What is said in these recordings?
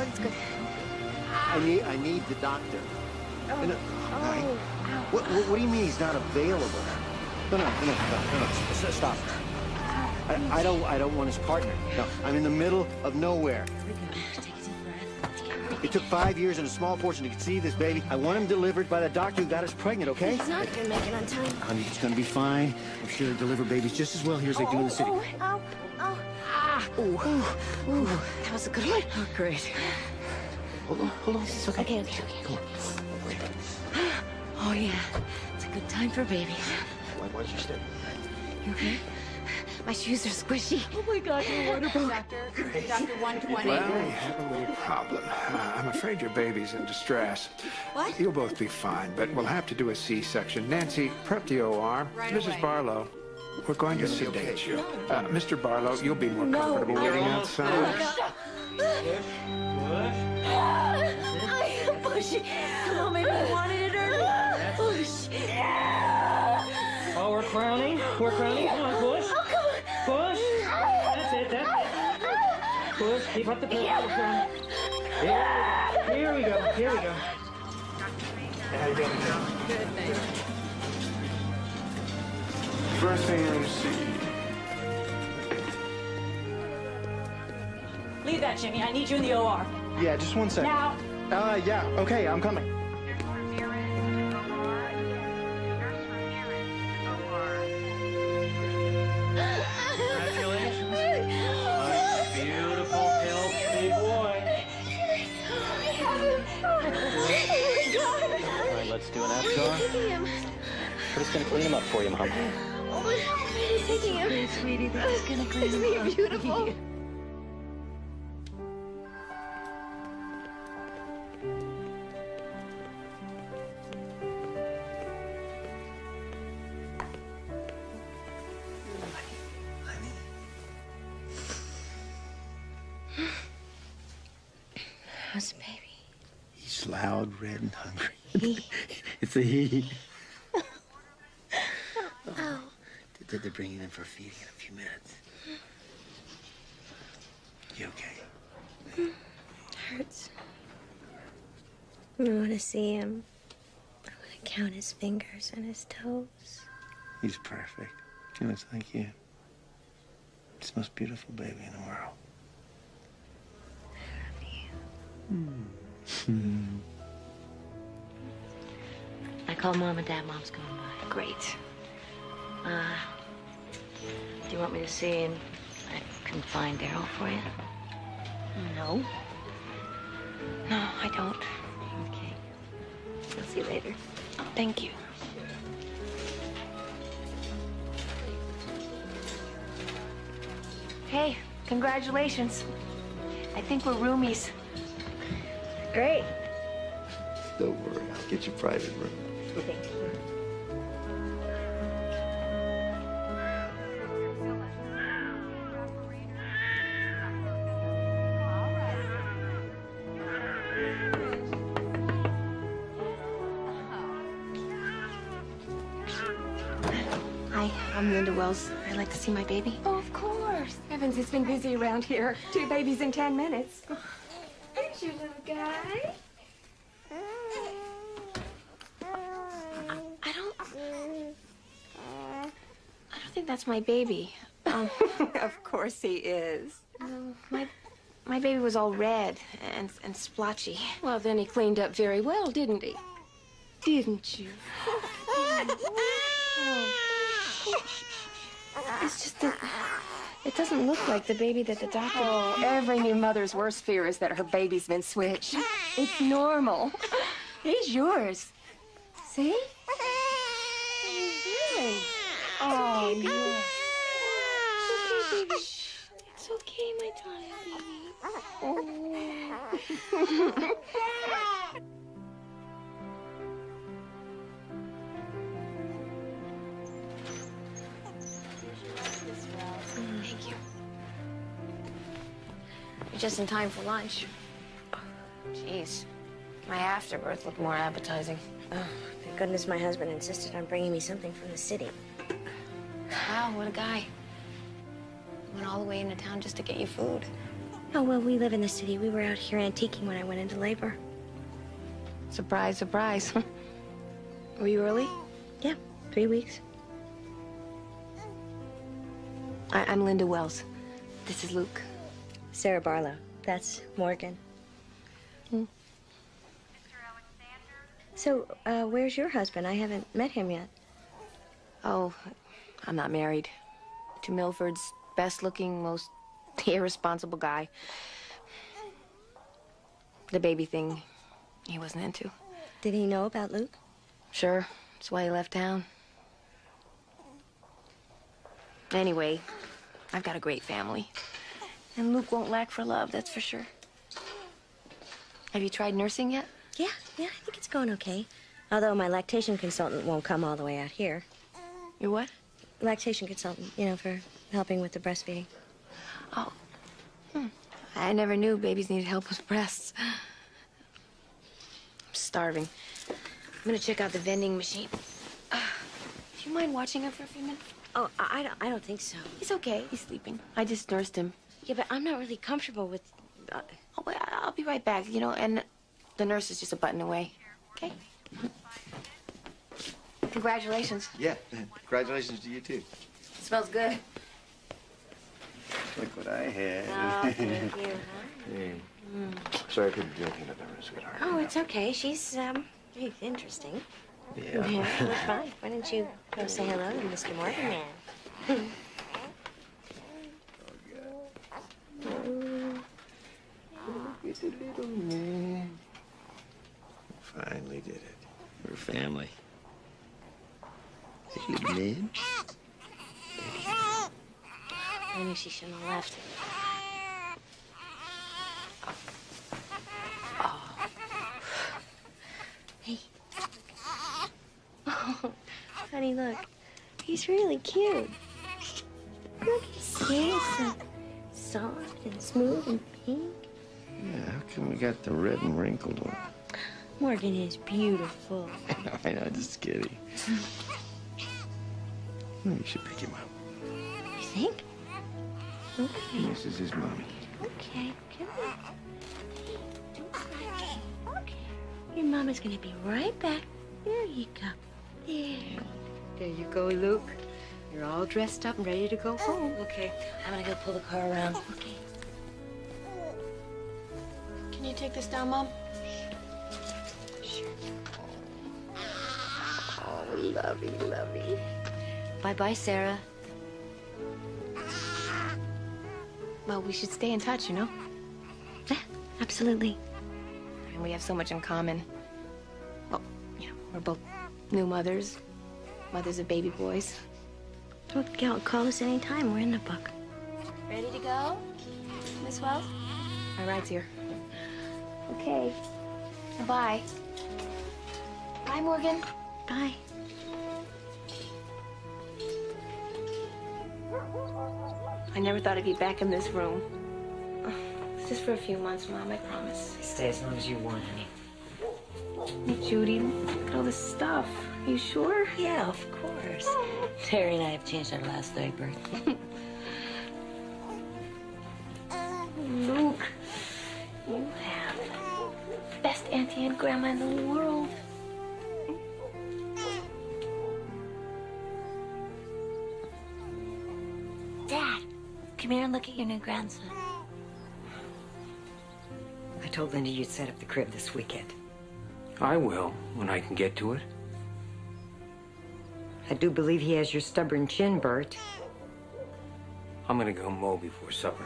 Sounds good. I need the doctor. Oh. No, Oh. Ow. what do you mean he's not available? No, stop. I don't want his partner. No, I'm in the middle of nowhere. Here we go. Take a deep breath. It took 5 years and a small fortune to conceive this baby. I want him delivered by the doctor who got us pregnant, okay? He's not gonna make it on time. Honey, it's gonna be fine. I'm sure they deliver babies just as well here as they do in the city. Oh, ow, ow. Ah. Ooh. Ooh. That was a good one. Oh, great. Hold on. It's okay. Okay. Come on. Okay. Oh, yeah. It's a good time for babies. Why don't you stay? You okay? My shoes are squishy. Oh, my God. You're wonderful. Dr. 120. Well, we have a little problem. I'm afraid your baby's in distress. What? You'll both be fine, but we'll have to do a C-section. Nancy, prep the OR. Right Mrs. away. Barlow, we're going to sedate you. Mr. Barlow, you'll be more No. comfortable waiting outside. Push. Come on, maybe you wanted it early. Push. Oh, we're crowning. We're crowning. Come on, push. Oh, come on. Push. That's it. Push. Keep up the push. Here we go. Here we go. How you doing? Good, thanks. First thing you see. Leave that, Jimmy. I need you in the OR. Yeah, just 1 second. Now. Yeah, okay, I'm coming. Congratulations. Beautiful, healthy boy. All right, let's do an FDR. We're just gonna clean him up for you, Mom. Oh, taking him. Sweetie, this is gonna clean Isn't he beautiful? How's the baby? He's loud, red, and hungry. He? It's a he. Oh. They're bringing him for feeding in a few minutes. You okay? It hurts. I want to see him. I want to count his fingers and his toes. He's perfect. He looks like you. It's the most beautiful baby in the world. I called Mom and Dad. Mom's coming by. Great. Do you want me to see him? I can find Daryl for you. No. No, I don't. Okay. I'll see you later. Thank you. Hey, congratulations. I think we're roomies. Great. Don't worry, I'll get you a private room. Hi, I'm Linda Wells. I'd like to see my baby. Oh, of course. Heavens, it's been busy around here. 2 babies in 10 minutes. There's your little guy. I don't think that's my baby. Of course he is. No, my baby was all red and splotchy. Well, then he cleaned up very well, didn't he? Didn't you? It's just that it doesn't look like the baby that the doctor. Oh, every new mother's worst fear is that her baby's been switched. It's normal. He's yours. See? Oh, yes. It's okay, my darling baby. Thank you. You're just in time for lunch. Jeez, my afterbirth looked more appetizing. Oh, thank goodness my husband insisted on bringing me something from the city. Wow, what a guy. Went all the way into town just to get you food. Oh, well, we live in the city. We were out here antiquing when I went into labor. Surprise, surprise. Were you early? Yeah, 3 weeks. I'm Linda Wells. This is Luke. Sarah Barlow. That's Morgan. So, where's your husband? I haven't met him yet. Oh, I'm not married. To Milford's best-looking, most irresponsible guy. The baby thing, he wasn't into. Did he know about Luke? Sure, that's why he left town. Anyway, I've got a great family. And Luke won't lack for love, that's for sure. Have you tried nursing yet? Yeah, I think it's going okay. Although my lactation consultant won't come all the way out here. Your what? Lactation consultant, you know, for helping with the breastfeeding. Oh. I never knew babies needed help with breasts. I'm starving. I'm gonna check out the vending machine. Do you mind watching him for a few minutes? Oh, I don't think so. He's okay. He's sleeping. I just nursed him. Yeah, but I'm not really comfortable with... Oh, wait, I'll be right back, you know, and the nurse is just a button away. Okay? Congratulations. Yeah, congratulations to you, too. It smells good. Look what I had. Oh, thank you. Hey. Sorry I couldn't do anything about that, sweetheart. Oh, it's okay. She's interesting. Yeah. Yeah, well, fine. Why don't you go say hello to Mr. Morgan then? Look at the little man. Finally did it. We're family. Hey, little man. I knew she shouldn't have left. Oh. Hey. Oh, honey, look. He's really cute. Look, he's so soft and smooth and pink. Yeah, how come we got the red and wrinkled one? Morgan is beautiful. I know, just kidding. You should pick him up. You think? Okay. This is his mommy. Okay, come on. Okay. Your mama's gonna be right back. There you go. There you go, Luke. You're all dressed up and ready to go home. Okay, I'm gonna go pull the car around. Okay. Can you take this down, Mom? Sure. Oh, lovey, lovey. Bye-bye, Sarah. Well, we should stay in touch, you know? Yeah, absolutely. And we have so much in common. Well, you know, we're both new mothers, mothers of baby boys. Well, call us anytime. We're in the book. Ready to go, Miss Wells? My ride's here. Okay. Bye. Bye, Morgan. Bye. I never thought I'd be back in this room. It's just for a few months, Mom, I promise. Stay as long as you want, honey. Hey, Judy, look at all this stuff. Are you sure? Yeah, of course. Terry and I have changed our last diaper. Luke, you have the best auntie and grandma in the world. Dad, come here and look at your new grandson. I told Linda you'd set up the crib this weekend. I will, when I can get to it. I do believe he has your stubborn chin, Bert. I'm gonna go mow before supper.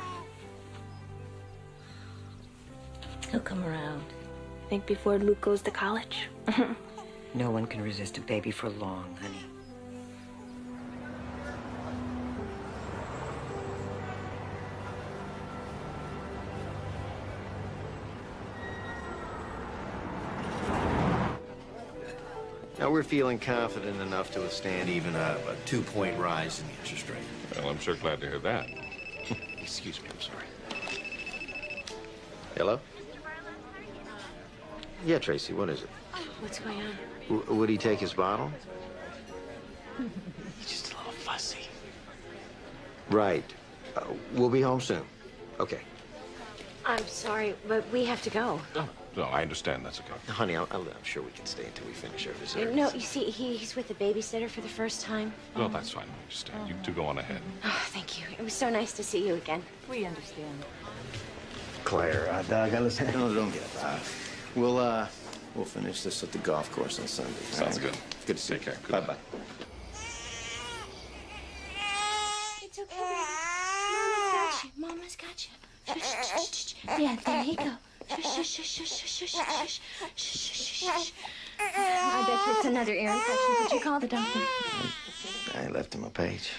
He'll come around. Think before Luke goes to college? No one can resist a baby for long, honey. Now we're feeling confident enough to withstand even a 2-point rise in the interest rate. Well, I'm sure glad to hear that. Excuse me, I'm sorry. Hello? Yeah, Tracy, what is it? What's going on? Would he take his bottle? He's just a little fussy. Right. We'll be home soon. Okay. I'm sorry, but we have to go. No, I understand. That's okay. Honey, I'm sure we can stay until we finish our dessert. No, you see, he's with the babysitter for the first time. No, that's fine. I understand. You two go on ahead. Oh, thank you. It was so nice to see you again. We understand. Claire, Doug, listen. No, don't get it. We'll finish this at the golf course on Sunday. Sounds good. Good to see you. Take care. Good Bye-bye. It's okay, baby. Mama's got you. Mama's got you. Yeah, there you go. I bet you it's another ear infection. Did you call the doctor? I left him a page.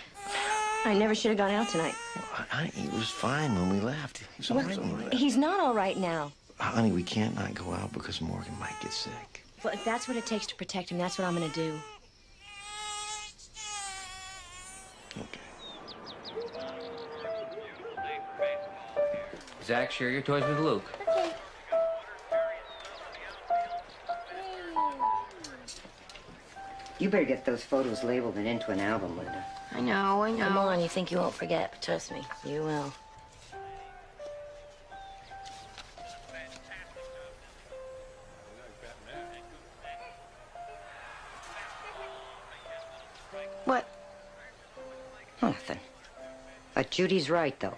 I never should have gone out tonight. Honey, he was fine when we left. He's all right when we left. He's not all right now. Honey, we can't not go out because Morgan might get sick. Well, if that's what it takes to protect him, that's what I'm going to do. Okay. Zach, share your toys with Luke. Okay. You better get those photos labeled and into an album, Linda. I know. Come on, you think you won't forget, but trust me, you will. What? Nothing. But Judy's right, though.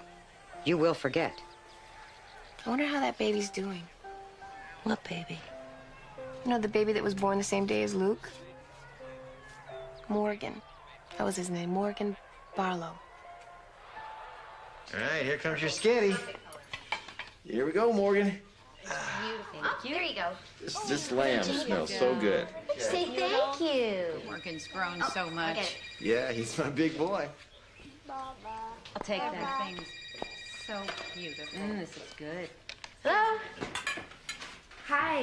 You will forget. I wonder how that baby's doing. What baby? You know, the baby that was born the same day as Luke? Morgan. That was his name, Morgan Barlow. All right, here comes your skitty. Here we go, Morgan. Oh, there you go. This lamb smells so good. Say thank you. Morgan's grown so much. Okay. Yeah, he's my big boy. I'll take that. Everything's so beautiful. This is good. Hello? Hi,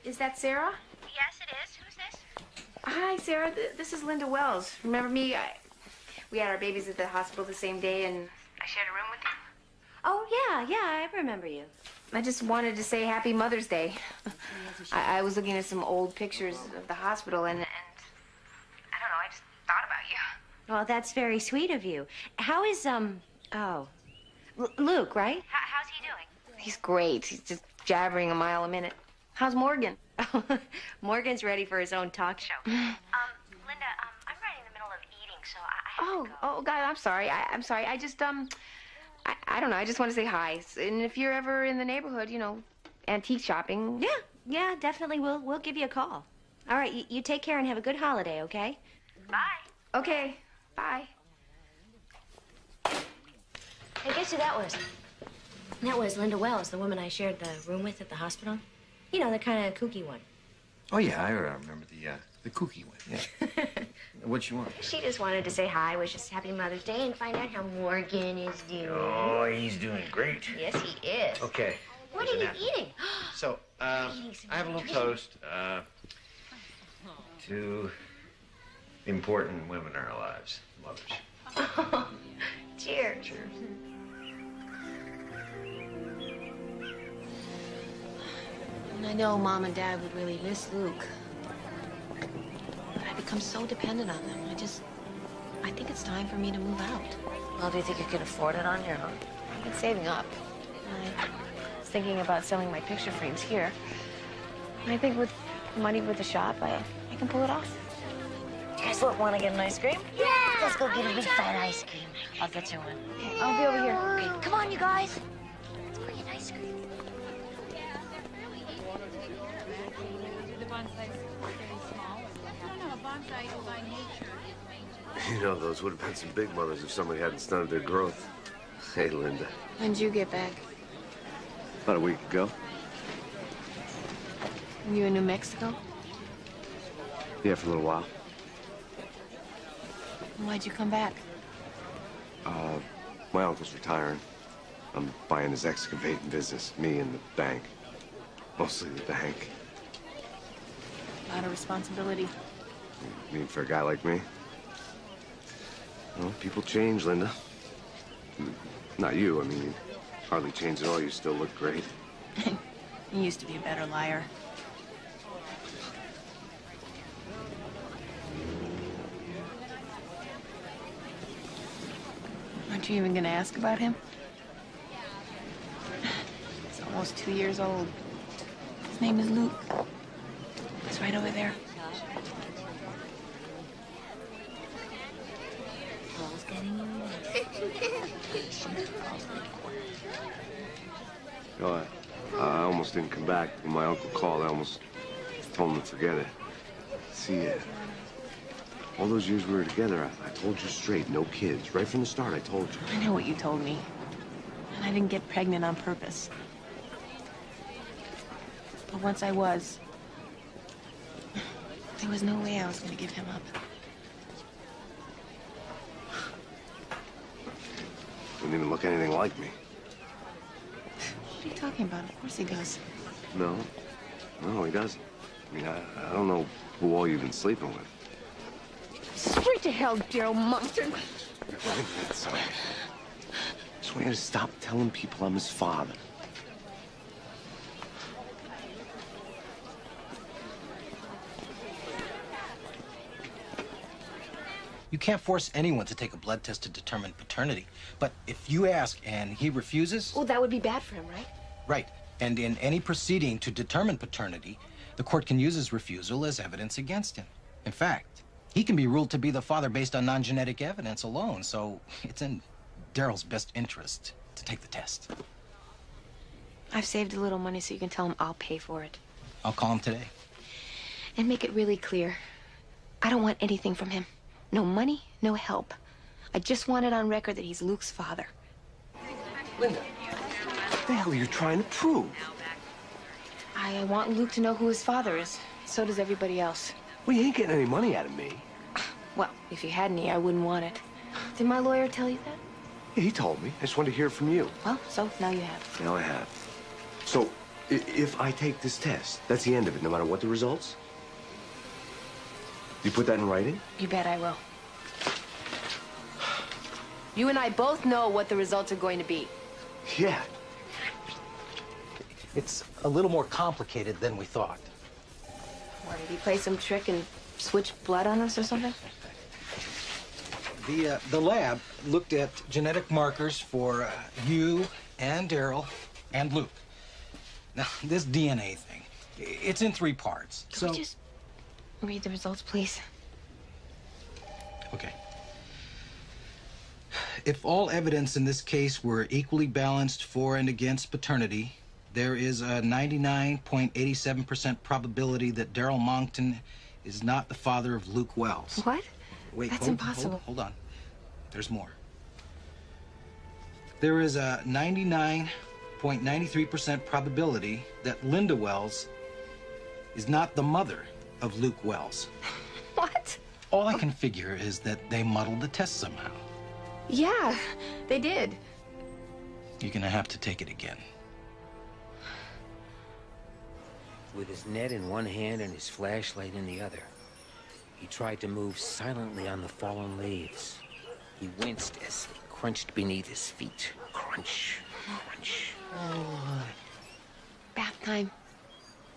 is that Sarah? Yes, it is. Who's this? Hi, Sarah. This is Linda Wells. Remember me? We had our babies at the hospital the same day, and I shared a room with you. Oh, yeah, I remember you. I just wanted to say Happy Mother's Day. I was looking at some old pictures of the hospital, and I don't know, I just thought about you. Well, that's very sweet of you. How is, Luke, right? How's he doing? He's great. He's just jabbering a mile a minute. How's Morgan? Morgan's ready for his own talk show. Linda, I'm right in the middle of eating, so I have to go. Oh, God, I'm sorry. I'm sorry. I just, I don't know. I just want to say hi. And if you're ever in the neighborhood, you know, antique shopping. Yeah, definitely. We'll give you a call. All right, you take care and have a good holiday, okay? Bye. Okay, bye. Hey, guess who that was? That was Linda Wells, the woman I shared the room with at the hospital. You know, the kind of kooky one. Oh, yeah, I remember the kooky one, yeah. What'd she want? She just wanted to say hi, wish us Happy Mother's Day, and find out how Morgan is doing. Oh, he's doing great. Yes, he is. Okay. What are you eating? So, I have a little toast to important women in our lives, mothers. Cheers. Cheers. And I know Mom and Dad would really miss Luke. But I've become so dependent on them. I think it's time for me to move out. Well, do you think you can afford it on your own? I've been saving up. I was thinking about selling my picture frames here. And I think with money with the shop, I can pull it off. You guys want to get an ice cream? Yeah! Let's go get a big fat ice cream. I'll get you one. I'll be over here. Okay, come on, you guys. Let's go get ice cream. You know, those would have been some big mothers if somebody hadn't stunted their growth. Hey, Linda. When'd you get back? About a week ago. You in New Mexico? Yeah, for a little while. Why'd you come back? My uncle's retiring. I'm buying his excavating business, me and the bank. Mostly the bank. A lot of responsibility. I mean, for a guy like me. Well, people change, Linda. Not you, I mean, you hardly changed at all. You still look great. You used to be a better liar. Aren't you even gonna ask about him? almost 2 years old. His name is Luke. It's right over there. Paul's getting you. You know, I almost didn't come back. When my uncle called, I almost told him to forget it. See, all those years we were together, I told you straight, no kids. Right from the start, I told you. I know what you told me. And I didn't get pregnant on purpose. But once I was, there was no way I was going to give him up. Didn't even look anything like me. What are you talking about? Of course he does. No, he doesn't. I mean, I don't know who all you've been sleeping with. Straight to hell, Daryl Monson. That's all right. I just want you to stop telling people I'm his father. You can't force anyone to take a blood test to determine paternity. But if you ask and he refuses... Oh, that would be bad for him, right? Right. And in any proceeding to determine paternity, the court can use his refusal as evidence against him. In fact, he can be ruled to be the father based on non-genetic evidence alone, so it's in Daryl's best interest to take the test. I've saved a little money so you can tell him I'll pay for it. I'll call him today. And make it really clear. I don't want anything from him. No money, no help. I just want it on record that he's Luke's father. Linda, what the hell are you trying to prove? I want Luke to know who his father is. So does everybody else. Well, you ain't getting any money out of me. Well, if you had any, I wouldn't want it. Did my lawyer tell you that? Yeah, he told me. I just wanted to hear it from you. Well, so now you have. Now I have. So, if I take this test, that's the end of it, no matter what the results? You put that in writing? You bet I will. You and I both know what the results are going to be. Yeah. It's a little more complicated than we thought. What, did he play some trick and switch blood on us or something? The lab looked at genetic markers for you and Daryl and Luke. Now, this DNA thing, it's in 3 parts. Can we just read the results, please? Okay. If all evidence in this case were equally balanced for and against paternity, there is a 99.87% probability that Daryl Monkton is not the father of Luke Wells. What? Wait, That's impossible. Hold on. There's more. There is a 99.93% probability that Linda Wells is not the mother of Luke Wells. What? All I can figure is that they muddled the test somehow. Yeah, they did. You're gonna have to take it again. With his net in one hand and his flashlight in the other, he tried to move silently on the fallen leaves. He winced as they crunched beneath his feet. Crunch, crunch. Oh. Bath time.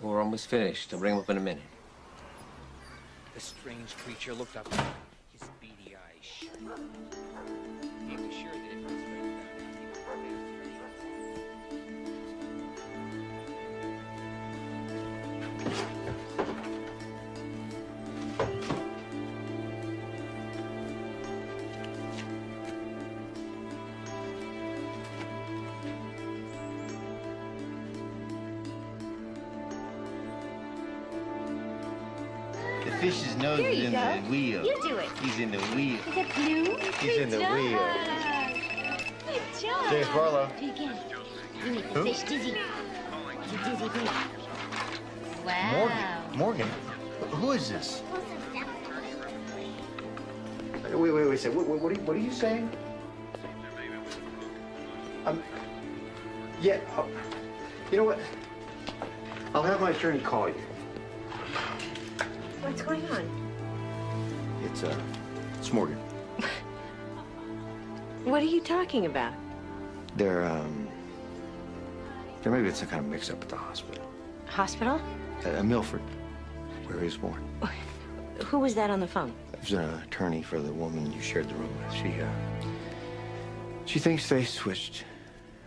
We're almost finished. I'll bring him up in a minute. The strange creature looked up, his beady eyes shut. He was sure that if his friend found out, he would prevent The fish's nose There is you in go. the wheel. You do it. He's in the wheel. Is it blue? He's in the wheel. Good job. James Barlow. Do it again. You make the Who? fish dizzy. It's a dizzy fish. Wow. Morgan? Who is this? Wait a second. What are you saying? Yeah. You know what? I'll have my attorney call you. What's going on? It's Morgan. What are you talking about? There may be some kind of mix-up at the hospital. Hospital? Milford, where he was born. Who was that on the phone? It was an attorney for the woman you shared the room with. She thinks they switched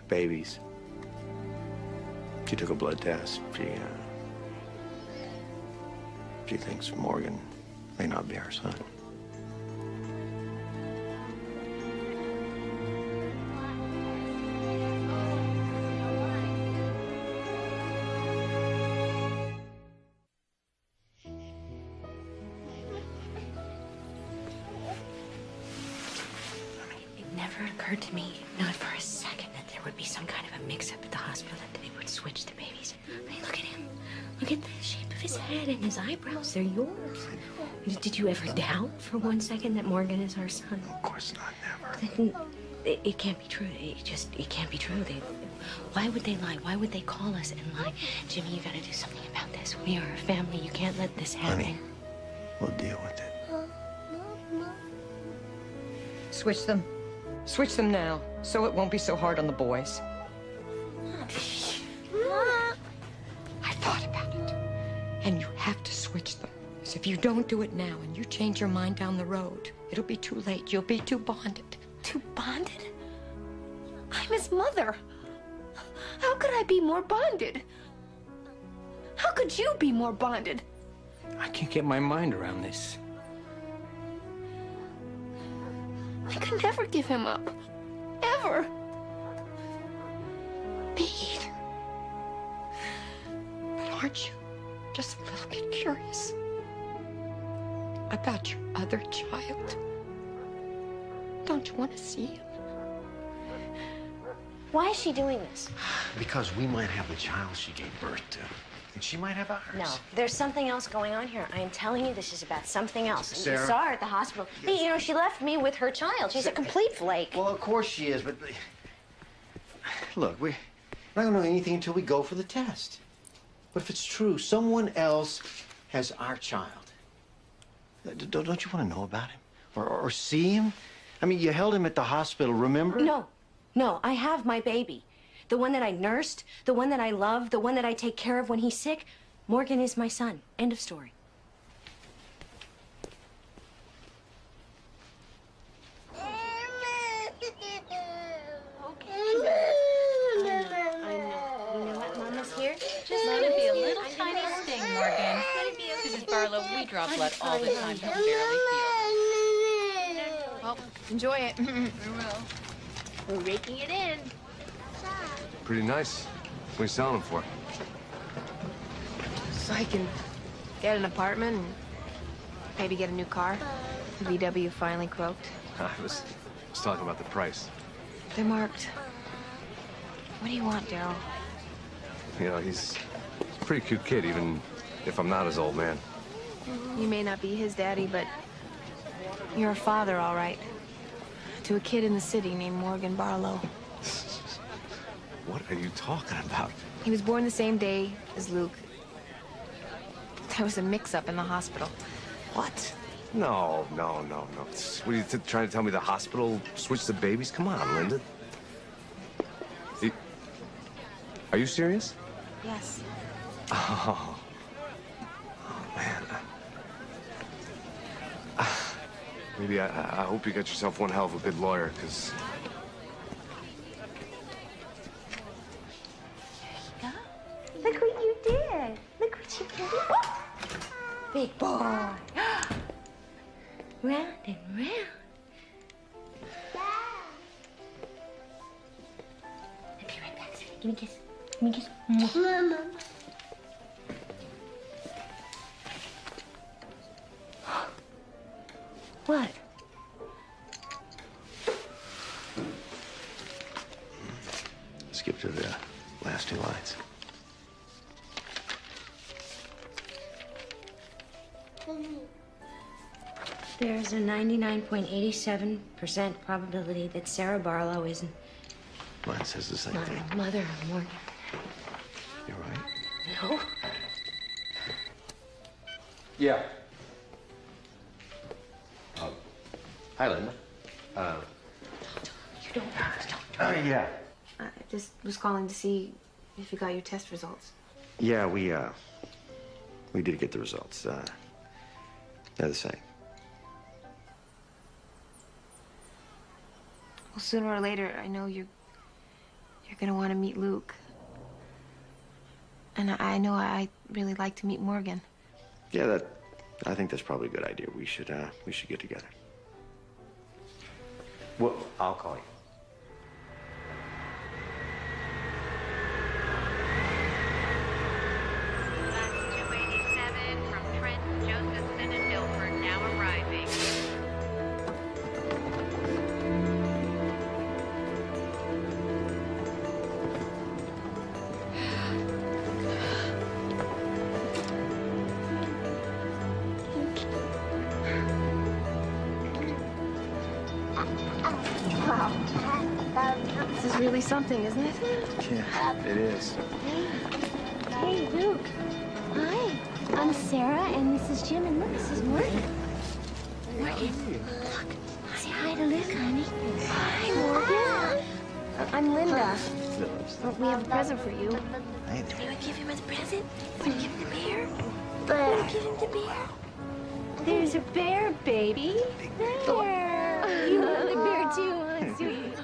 babies. She took a blood test. She thinks Morgan may not be her son. It never occurred to me, not for a second, that there would be some kind of a mix-up at the hospital, that they would switch the babies. I mean, look at him. Look at the shape of his head and his eyebrows. They're yours. Did you ever doubt for one second that Morgan is our son? Of course not, never. It can't be true. It can't be true. Why would they lie? Why would they call us and lie? Jimmy, you gotta do something about this. We are a family. You can't let this happen. Honey, we'll deal with it. Switch them. Switch them now, so it won't be so hard on the boys. I thought about it. And you have to switch them. Because if you don't do it now and you change your mind down the road, it'll be too late. You'll be too bonded. Too bonded? I'm his mother. How could I be more bonded? How could you be more bonded? I can't get my mind around this. I could never give him up. Ever. Me either. But aren't you just a little bit curious about your other child? Don't you want to see him? Why is she doing this? Because we might have the child she gave birth to. And she might have ours. No, there's something else going on here. I am telling you, this is about something else. Sarah? You saw her at the hospital. Hey, you know, she left me with her child. She's a complete flake. Well, of course she is, but... Look, we're not going to know anything until we go for the test. But if it's true, someone else has our child. Don't you want to know about him? Or see him? I mean, you held him at the hospital, remember? No, I have my baby. The one that I nursed, the one that I love, the one that I take care of when he's sick. Morgan is my son. End of story. Just let it be a little tiny sting, Morgan. Mrs. Barlow, we drop blood all the time. He'll barely feel. Well, enjoy it. We will. We're raking it in. Pretty nice. What are you selling them for? So I can get an apartment and maybe get a new car. VW finally croaked. I was talking about the price. They're marked. What do you want, Daryl? You know, he's a pretty cute kid, even if I'm not his old man. You may not be his daddy, but you're a father, all right. To a kid in the city named Morgan Barlow. What are you talking about? He was born the same day as Luke. There was a mix-up in the hospital. What? No. What are you trying to tell me? The hospital switched the babies? Come on, Linda. Are you serious? Yes. Oh man. Maybe I hope you got yourself one hell of a good lawyer, because... Look what you did. Look what you did. Oh! Big boy. Round and round. I'll be right back, sweetie. Give me a kiss. Give me a kiss. Mama. What? Skip to the last two lines. There's a 99.87% probability that Sarah Barlow isn't Mine says the same my thing. mother, Morgan. You're right. No. Yeah. Hi, Linda. You don't. Yeah. I just was calling to see if you got your test results. Yeah, we did get the results. They're the same. Well, sooner or later, I know you're gonna want to meet Luke. And I know I'd really like to meet Morgan. Yeah, I think that's probably a good idea. We should get together. Well, I'll call you. Bus 287 from Trent, Josephson, and Milford now arriving. This is really something, isn't it? Yeah, it is. Hey, Luke. Hi. I'm Sarah, and this is Jim, and look, this is Morgan. Morgan, look. Say hi to Luke, honey. Hi, Morgan. I'm Linda. We have a present for you. Do you want to give him as a present? Want to give him the bear? Want to give him the bear? There's a bear, baby. Bear. You want the bear too, huh? Sweet.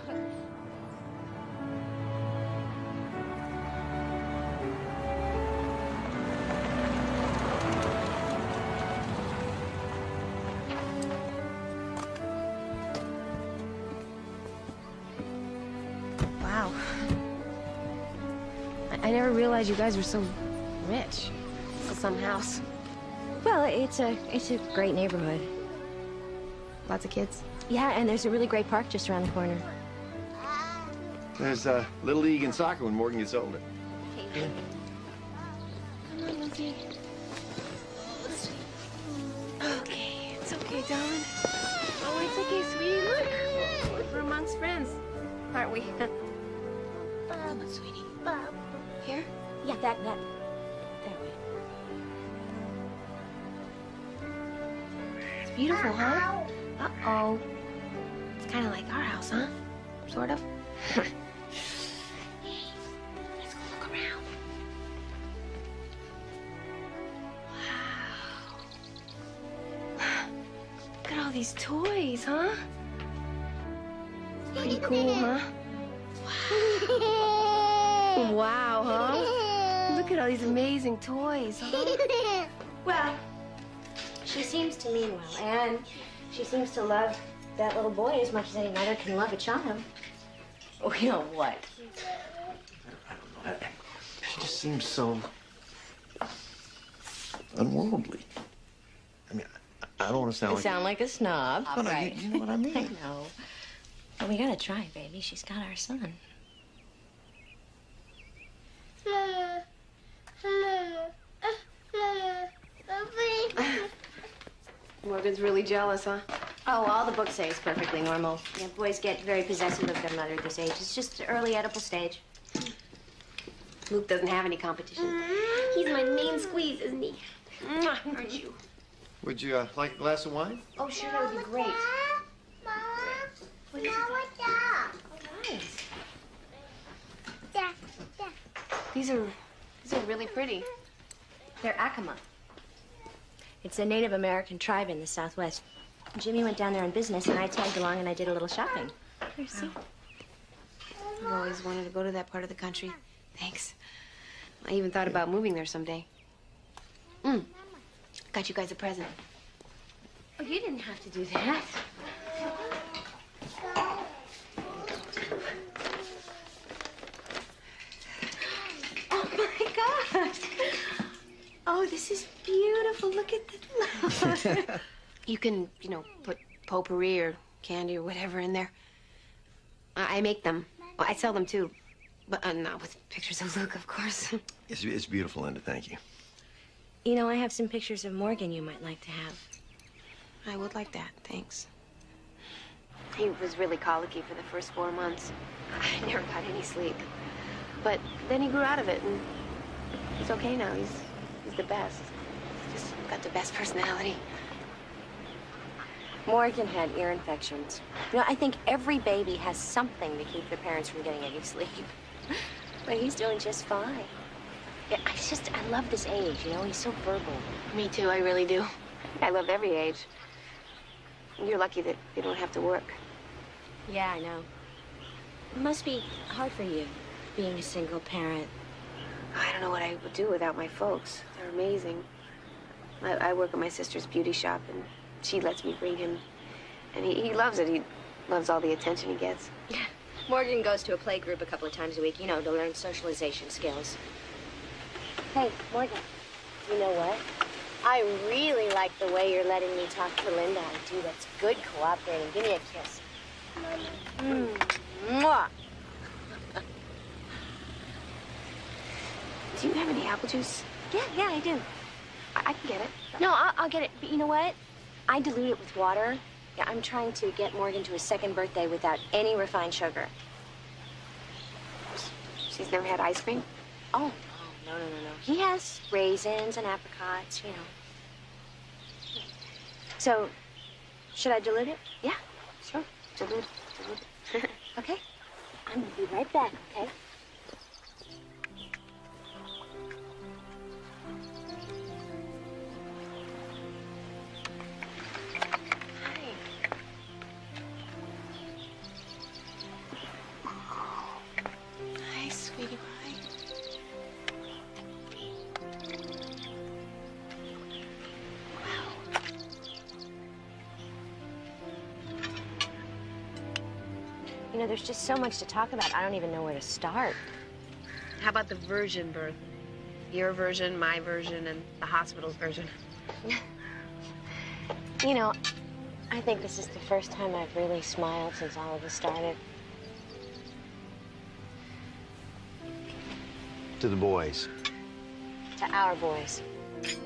Wow. I never realized you guys were so rich. For some house. Well, it's a great neighborhood. Lots of kids. Yeah, and there's a really great park just around the corner. There's Little League and soccer when Morgan gets older. Come on, Lizzie. Okay, it's okay, darling. Oh, it's okay, sweetie. Look, we're amongst friends, aren't we? Come on, sweetie. Here? Yeah, that way. It's beautiful, huh? Uh-oh. It's kind of like our house, huh? Sort of. Let's go look around. Wow. Look at all these toys, huh? Pretty cool, huh? Wow, huh? Look at all these amazing toys, huh? Well, she seems to mean well, and she seems to love that little boy as much as any mother can love a child. Oh, you know what? I don't know. She just seems so unworldly. I mean, I don't want to sound You like... sound like a snob. No, no, you know what I mean. I know. But we gotta try, baby. She's got our son. Morgan's really jealous, huh? Oh, all the books say it's perfectly normal. Yeah, boys get very possessive of their mother at this age. It's just the early Oedipal stage. Luke doesn't have any competition. He's my main squeeze, isn't he? Aren't you? Would you like a glass of wine? Oh, sure, that would be great. What is it? Oh, nice. These are really pretty. They're Acoma. It's a Native American tribe in the Southwest. Jimmy went down there on business, and I tagged along and I did a little shopping. Here, see? I've always wanted to go to that part of the country. Thanks. I even thought about moving there someday. Got you guys a present. Oh, you didn't have to do that. Oh, my gosh. Oh, this is beautiful. Look at the... You can, put potpourri or candy or whatever in there. I make them. Well, I sell them too. But not with pictures of Luke, of course. It's beautiful, Linda. Thank you. You know, I have some pictures of Morgan you might like to have. I would like that, thanks. He was really colicky for the first 4 months. I never got any sleep. But then he grew out of it, and he's okay now. He's the best. He's just got the best personality. Morgan had ear infections. You know, I think every baby has something to keep their parents from getting any sleep. But he's doing just fine. Yeah, I love this age, you know? He's so verbal. Me too, I really do. I love every age. You're lucky that you don't have to work. Yeah, I know. It must be hard for you, being a single parent. I don't know what I would do without my folks. They're amazing. I work at my sister's beauty shop, and she lets me bring him. And he loves it. He loves all the attention he gets. Morgan goes to a play group a couple of times a week, you know, to learn socialization skills. Hey, Morgan, you know what? I really like the way you're letting me talk to Linda. I do. That's good cooperating. Give me a kiss. Mwah. Do you have any apple juice? Yeah, I do. I can get it. No, I'll get it. But you know what? I dilute it with water. Yeah, I'm trying to get Morgan to his second birthday without any refined sugar. She's never had ice cream? Oh, no. He has raisins and apricots, you know. So, should I dilute it? Yeah, sure. Dilute it. Okay. I'm gonna be right back, okay? Hi, sweetie pie. You know, there's just so much to talk about. I don't even know where to start. How about the virgin birth? Your version, my version, and the hospital's version. You know, I think this is the first time I've really smiled since all of this started. To the boys. To our boys. Is it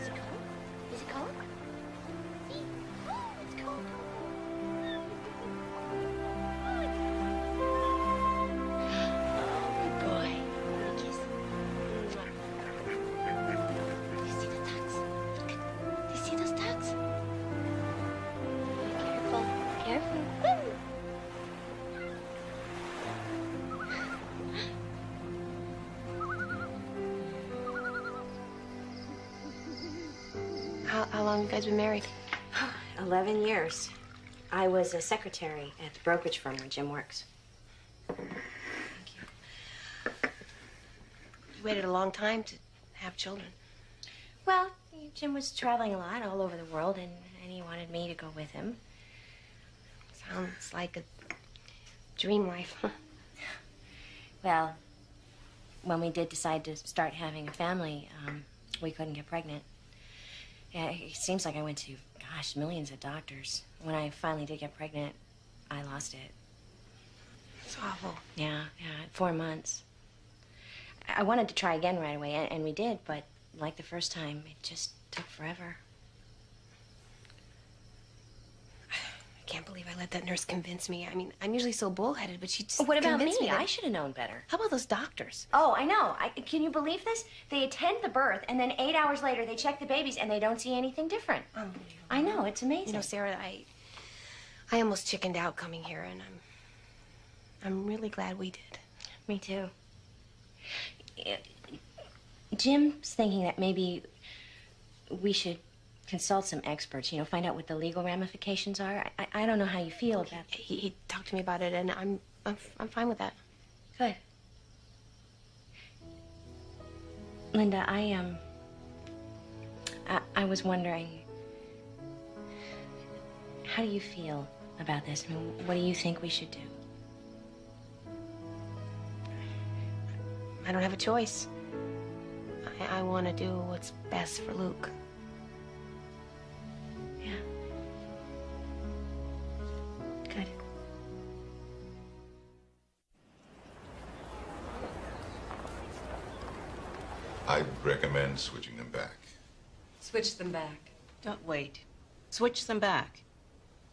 cold? It's cold. Oh, good boy. Give me a kiss. Do you see the ducks? Do you see those ducks? Careful. Careful. How long have you guys been married? 11 years. I was a secretary at the brokerage firm where Jim works. You waited a long time to have children. Well, Jim was traveling a lot all over the world, and he wanted me to go with him. Sounds like a dream life. Well, when we did decide to start having a family, we couldn't get pregnant. Yeah, it seems like I went to, gosh, millions of doctors. When I finally did get pregnant, I lost it. It's awful. Yeah, 4 months. I wanted to try again right away, and we did, but like the first time, it just took forever. I can't believe I let that nurse convince me. I mean, I'm usually so bullheaded, but she just What about me? convinced me that... I should have known better. How about those doctors? Oh, I know. Can you believe this? They attend the birth, and then 8 hours later, they check the babies, and they don't see anything different. I know. It's amazing. You know, Sarah, I almost chickened out coming here, and I'm really glad we did. Me too. Jim's thinking that maybe we should consult some experts, you know, find out what the legal ramifications are. I don't know how you feel about that. He talked to me about it, and I'm fine with that. Good. Linda, I was wondering, how do you feel about this? I mean, what do you think we should do? I don't have a choice. I want to do what's best for Luke. Yeah. Good. I'd recommend switching them back. Switch them back. Don't wait. Switch them back.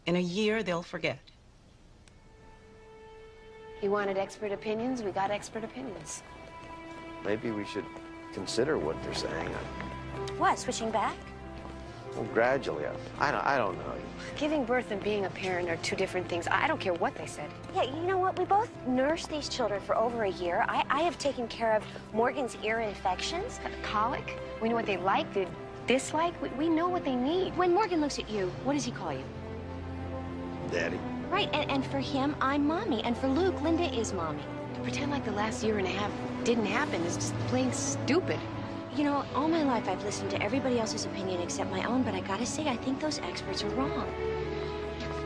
In a year, they'll forget. You wanted expert opinions? We got expert opinions. Maybe we should consider what they're saying. What, switching back? Well, gradually. I don't know. Giving birth and being a parent are two different things. I don't care what they said. Yeah, you know what? We both nursed these children for over a year. I have taken care of Morgan's ear infections. Colic? We know what they like, they dislike. We know what they need. When Morgan looks at you, what does he call you? Daddy. Right, and for him, I'm Mommy. And for Luke, Linda is Mommy. pretend like the last year and a half didn't happen is just plain stupid. You know, all my life I've listened to everybody else's opinion except my own, but I gotta say, I think those experts are wrong.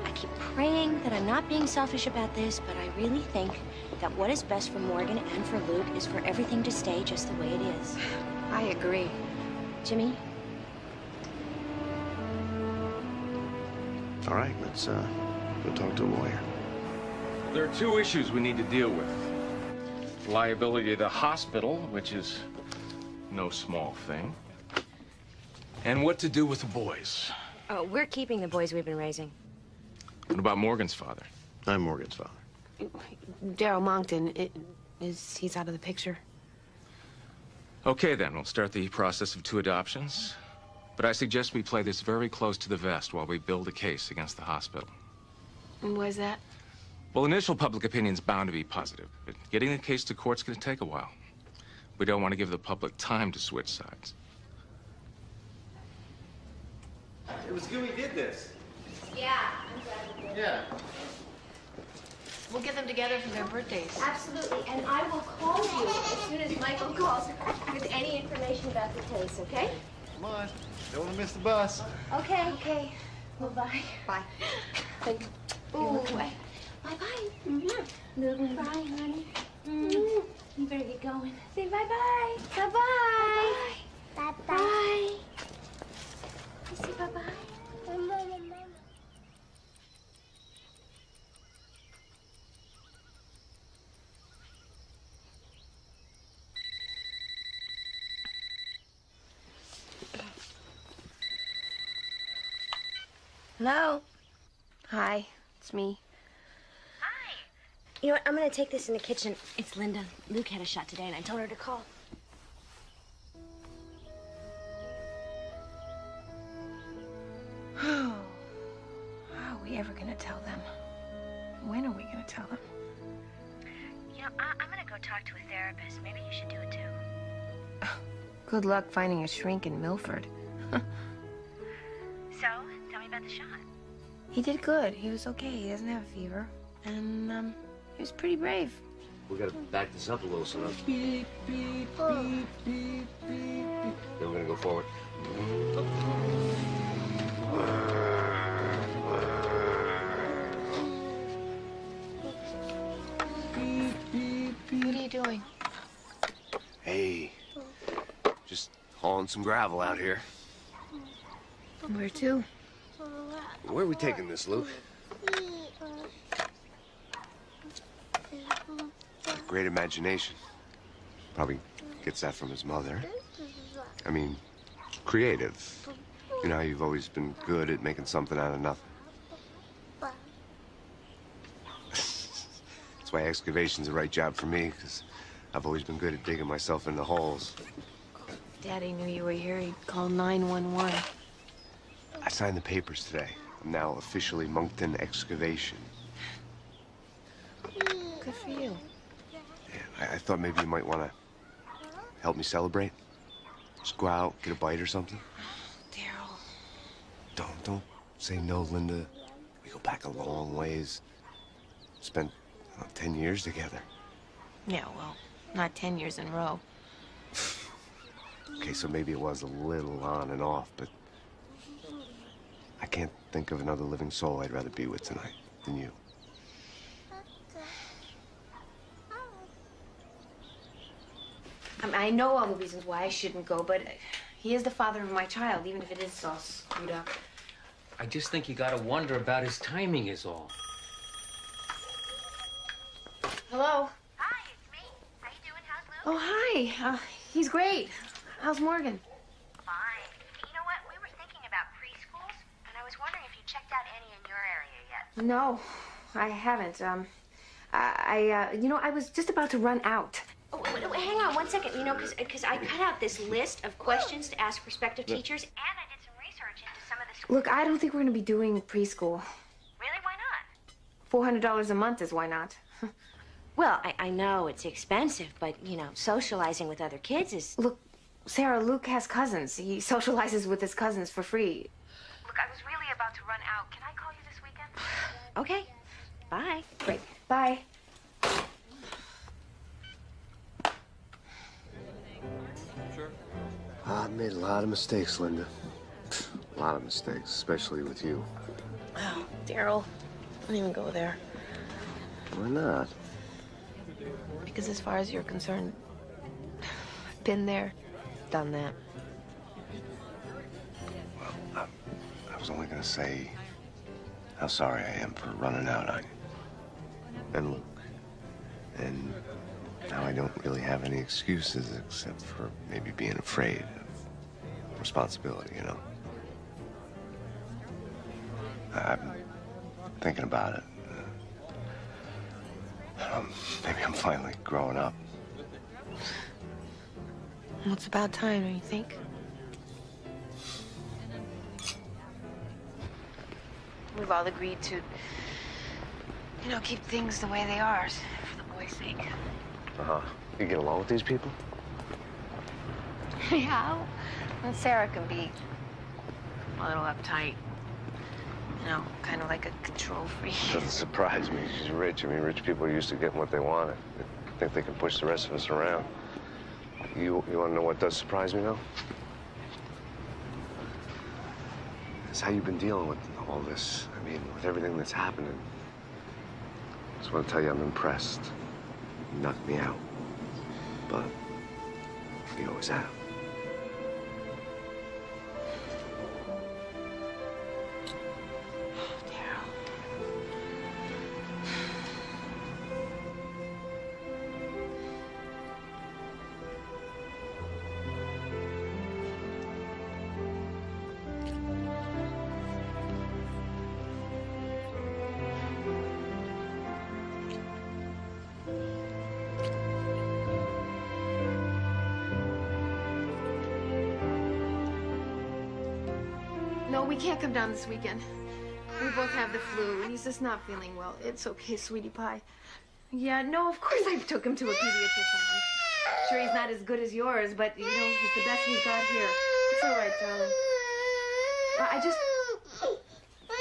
I keep praying that I'm not being selfish about this, but I really think that what is best for Morgan and for Luke is for everything to stay just the way it is. I agree. Jimmy? All right, let's go talk to a lawyer. There are two issues we need to deal with. Liability of the hospital, which is no small thing, and what to do with the boys. Oh, we're keeping the boys we've been raising. What about Morgan's father? I'm Morgan's father. Daryl Monkton, he's out of the picture. Okay, then, we'll start the process of 2 adoptions. But I suggest we play this very close to the vest while we build a case against the hospital. And why is that? Well, initial public opinion's bound to be positive, but getting the case to court's gonna take a while. We don't want to give the public time to switch sides. It was good we did this. Yeah, I'm glad we did. Yeah. We'll get them together for their birthdays. Absolutely, and I will call you as soon as Michael calls with any information about the case, okay? Come on. Don't want to miss the bus. Okay. Okay. Well, bye. Bye. Thank you. Ooh. Bye-bye. Mm-hmm. Bye, honey. Mm-hmm. You better get going. Say bye-bye. Bye-bye. Bye-bye. Bye. You say bye-bye. Hello? Hi, it's me. You know what? I'm gonna take this in the kitchen. It's Linda. Luke had a shot today, and I told her to call. How are we ever gonna tell them? When are we gonna tell them? You know, I'm gonna go talk to a therapist. Maybe you should do it too. Good luck finding a shrink in Milford. So, tell me about the shot. He did good. He was okay. He doesn't have a fever. And, he was pretty brave. We gotta back this up a little, son. Beep, beep, beep, beep, beep, beep. Then we're gonna go forward. What are you doing? Hey, just hauling some gravel out here. Where to? Where are we taking this, Luke? Great imagination. Probably gets that from his mother. I mean, creative. You know how you've always been good at making something out of nothing. That's why excavation's the right job for me, because I've always been good at digging myself into holes. If Daddy knew you were here, he'd call 911. I signed the papers today. I'm now officially Monkton Excavation. Good for you. Yeah, I thought maybe you might want to help me celebrate. Just go out, get a bite or something. Daryl. Don't say no, Linda. We go back a long ways. Spent 10 years together. Yeah, well, not 10 years in a row. Okay, so maybe it was a little on and off, but I can't think of another living soul I'd rather be with tonight than you. I know all the reasons why I shouldn't go, but he is the father of my child, even if it is all screwed up. I just think you gotta wonder about his timing is all. Hello? Hi, it's me. How you doing? How's Luke? Oh, hi. He's great. How's Morgan? Fine. You know what? We were thinking about preschools, and I was wondering if you checked out any in your area yet. No, I haven't. You know, I was just about to run out. Oh, wait, hang on 1 second. You know, because I cut out this list of questions to ask prospective teachers. And I did some research into some of the schools. Look, I don't think we're going to be doing preschool. Really? Why not? $400 a month is why not. Well, I know it's expensive, but, you know, socializing with other kids is... Look, Sarah, Luke has cousins. He socializes with his cousins for free. Look, I was really about to run out. Can I call you this weekend? Okay. Bye. Great. Bye. lot of mistakes, Linda. A lot of mistakes, especially with you. Oh, Daryl, don't even go there. Why not? Because as far as you're concerned, I've been there, done that. Well, I was only gonna say how sorry I am for running out on you. And Luke. And now I don't really have any excuses except for maybe being afraid of responsibility, you know? I'm thinking about it. Maybe I'm finally growing up. Well, it's about time, don't you think? We've all agreed to, you know, keep things the way they are for the boys' sake. Uh-huh. You get along with these people? Yeah. Well, Sarah can be a little uptight. You know, kind of like a control freak. Doesn't surprise me. She's rich. I mean, rich people are used to getting what they wanted. They think they can push the rest of us around. You want to know what does surprise me, though? It's how you've been dealing with all this. I mean, with everything that's happening. I just want to tell you I'm impressed. You knocked me out. But you always have. No, we can't come down this weekend. We both have the flu, and he's just not feeling well. It's okay, sweetie pie. Yeah, no, of course I took him to a pediatrician. I'm sure he's not as good as yours, but, you know, he's the best we've got here. It's all right, darling. I just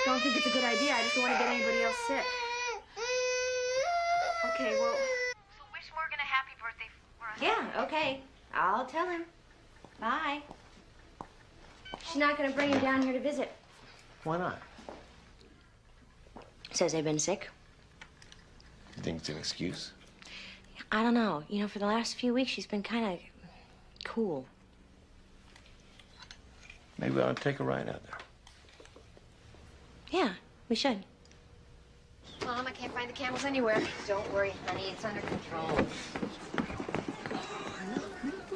don't think it's a good idea. I just don't want to get anybody else sick. Okay, well... So wish Morgan a happy birthday for us. Yeah, okay. I'll tell him. Bye. She's not gonna bring him down here to visit. Why not? Says they've been sick. You think it's an excuse? I don't know. You know, for the last few weeks, she's been kind of cool. Maybe we ought to take a ride out there. Yeah, we should. Mom, I can't find the camels anywhere. Don't worry, honey. It's under control.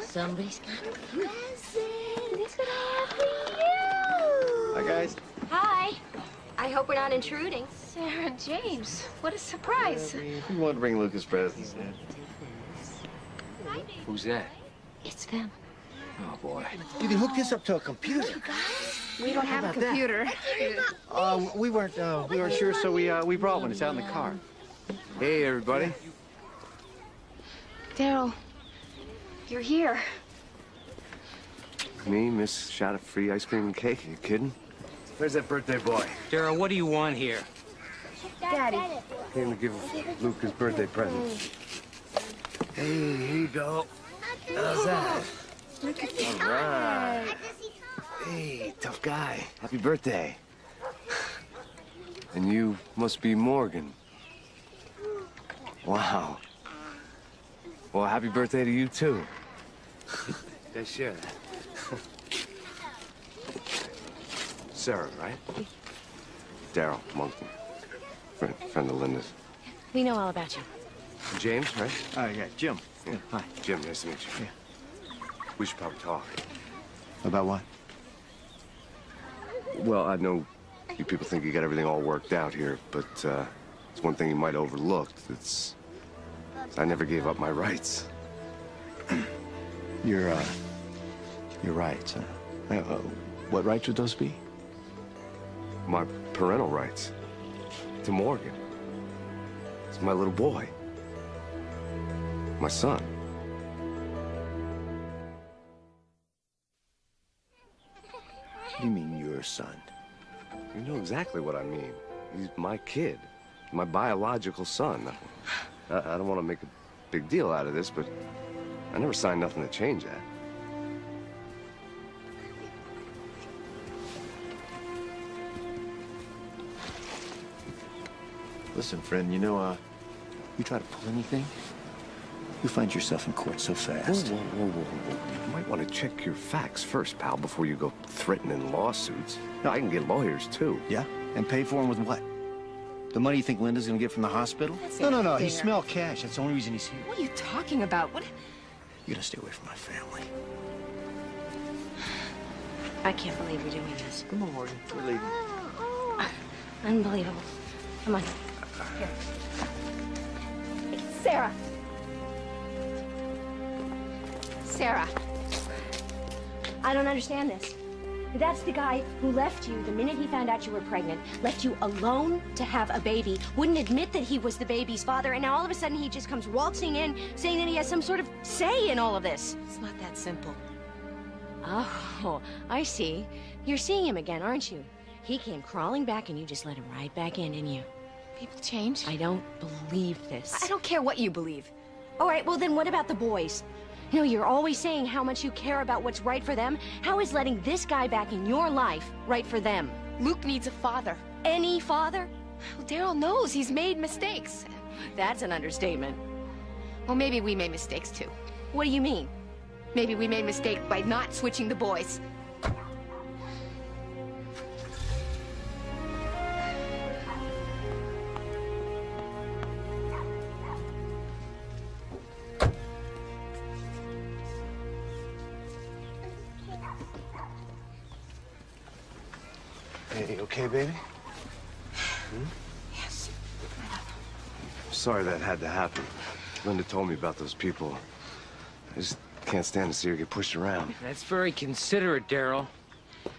Somebody's got a present. Look at all for you. Hi, guys. Hi. I hope we're not intruding. Sarah and James, what a surprise. We want to bring Lucas presents. Who's that? It's them. Oh, boy. You can hook this up to a computer. We don't have a about that? computer. We weren't sure, so we brought one. It's out in the car. Hey, everybody. Daryl, you're here. Me, Miss Shot of free ice cream and cake? Are you kidding? Where's that birthday boy? Daryl, what do you want here? Daddy. Came to give Luke his birthday present. Hey, here you go. How's that? Look at All right. Hey, tough guy. Happy birthday. And you must be Morgan. Wow. Well, happy birthday to you, too. They share that. Sarah, right? Daryl Monkton. Friend of Linda's. We know all about you. James, right? Yeah, Jim. Yeah. Hi. Jim, nice to meet you. Yeah. We should probably talk. About what? Well, I know you people think you got everything all worked out here, but it's one thing you might have overlooked. It's I never gave up my rights. Your rights, huh? What rights would those be? My parental rights to Morgan. It's my little boy. My son. What do you mean, your son? You know exactly what I mean. He's my kid. My biological son. I don't want to make a big deal out of this, but I never signed nothing to change that. Listen, friend, you know, you try to pull anything, you find yourself in court so fast. You might want to check your facts first, pal, before you go threatening lawsuits. No, I can get lawyers, too. Yeah? And pay for them with what? The money you think Linda's gonna get from the hospital? No. He smelled cash. That's the only reason he's here. What are you talking about? What? You gotta stay away from my family. I can't believe you're doing this. Come on, Morgan. We're leaving. Unbelievable. Come on. Here. Hey, Sarah. Sarah. I don't understand this. That's the guy who left you the minute he found out you were pregnant, left you alone to have a baby, wouldn't admit that he was the baby's father, and now all of a sudden he just comes waltzing in saying that he has some sort of say in all of this. It's not that simple. Oh, I see. You're seeing him again, aren't you? He came crawling back and you just let him right back in, didn't you? People change. I don't believe this. I don't care what you believe. All right, well then what about the boys? You know, you're always saying how much you care about what's right for them. How is letting this guy back in your life right for them? Luke needs a father. Any father? Well, Daryl knows he's made mistakes. That's an understatement. Well, maybe we made mistakes too. What do you mean? Maybe we made a mistake by not switching the boys. Hey, okay, baby? Yes. Sorry that had to happen. Linda told me about those people. I just can't stand to see her get pushed around. That's very considerate, Daryl.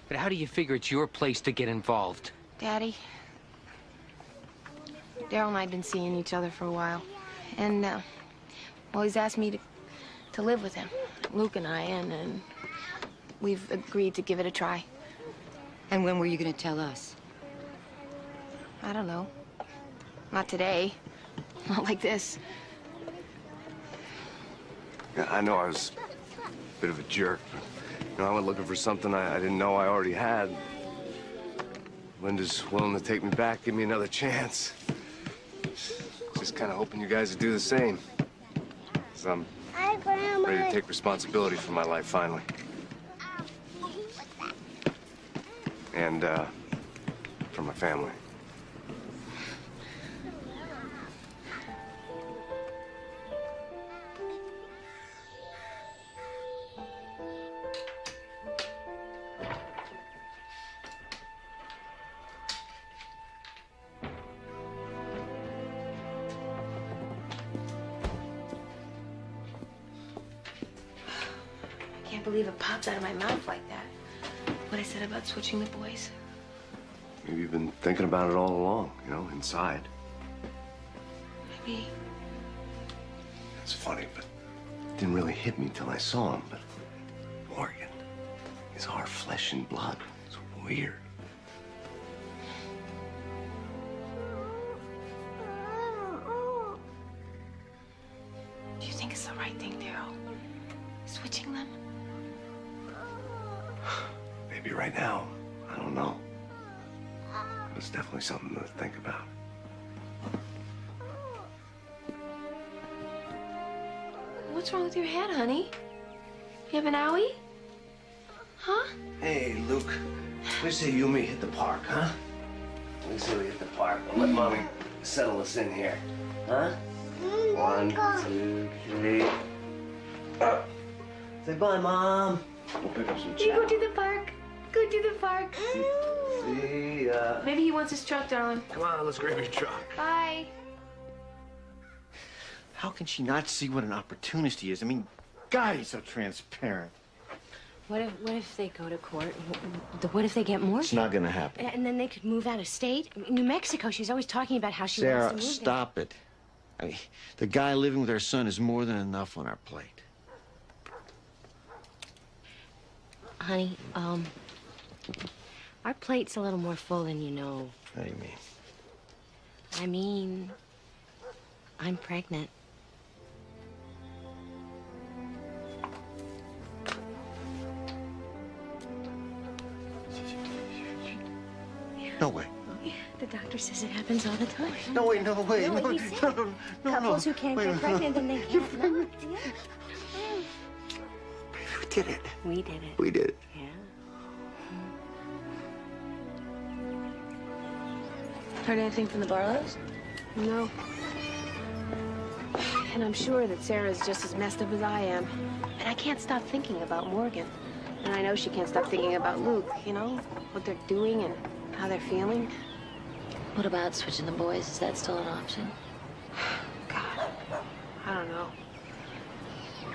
But how do you figure it's your place to get involved? Daddy, Daryl and I have been seeing each other for a while. And, well, he's asked me to live with him, Luke and I, and we've agreed to give it a try. And when were you going to tell us? I don't know. Not today. Not like this. Yeah, I know I was a bit of a jerk, but, you know, I went looking for something I didn't know I already had. Linda's willing to take me back, give me another chance. Just kind of hoping you guys would do the same. 'Cause I'm ready to take responsibility for my life, finally. And, for my family. I can't believe it popped out of my mouth like that. What I said about switching the boys. Maybe you've been thinking about it all along, you know, inside. Maybe. It's funny, but it didn't really hit me till I saw him. But Morgan is our flesh and blood. It's weird. Do you think it's the right thing, Daryl? Switching them? Maybe right now. I don't know. It's definitely something to think about. What's wrong with your head, honey? You have an owie? Huh? Hey, Luke. Let's say you and me hit the park, huh? Let's say we hit the park. We'll let Mommy settle us in here. Huh? 1, 2, 3. Say bye, Mom. We'll pick up some You chow. go to the park. Go to the park. See ya. Maybe he wants his truck, darling. Come on, let's grab your truck. Bye. How can she not see what an opportunist he is? I mean, God, he's so transparent. What if they go to court? What if they get more? It's not gonna happen. And then they could move out of state? New Mexico, she's always talking about how she wants Sarah, to move stop it. I mean, the guy living with our son is more than enough on our plate. there. Honey, our plate's a little more full than you know. How do you mean? I mean, I'm pregnant. No way. The doctor doctor says it happens all the time. No, wait, no, wait. No, No, he said no, no, couples no. who can't Wait, get pregnant and they can't not. Yeah. We did it. We did it. We did it. Yeah. Heard anything from the Barlows? No. And I'm sure that Sarah's just as messed up as I am. And I can't stop thinking about Morgan. And I know she can't stop thinking about Luke, you know? What they're doing and how they're feeling. What about switching the boys? Is that still an option? God, I don't know.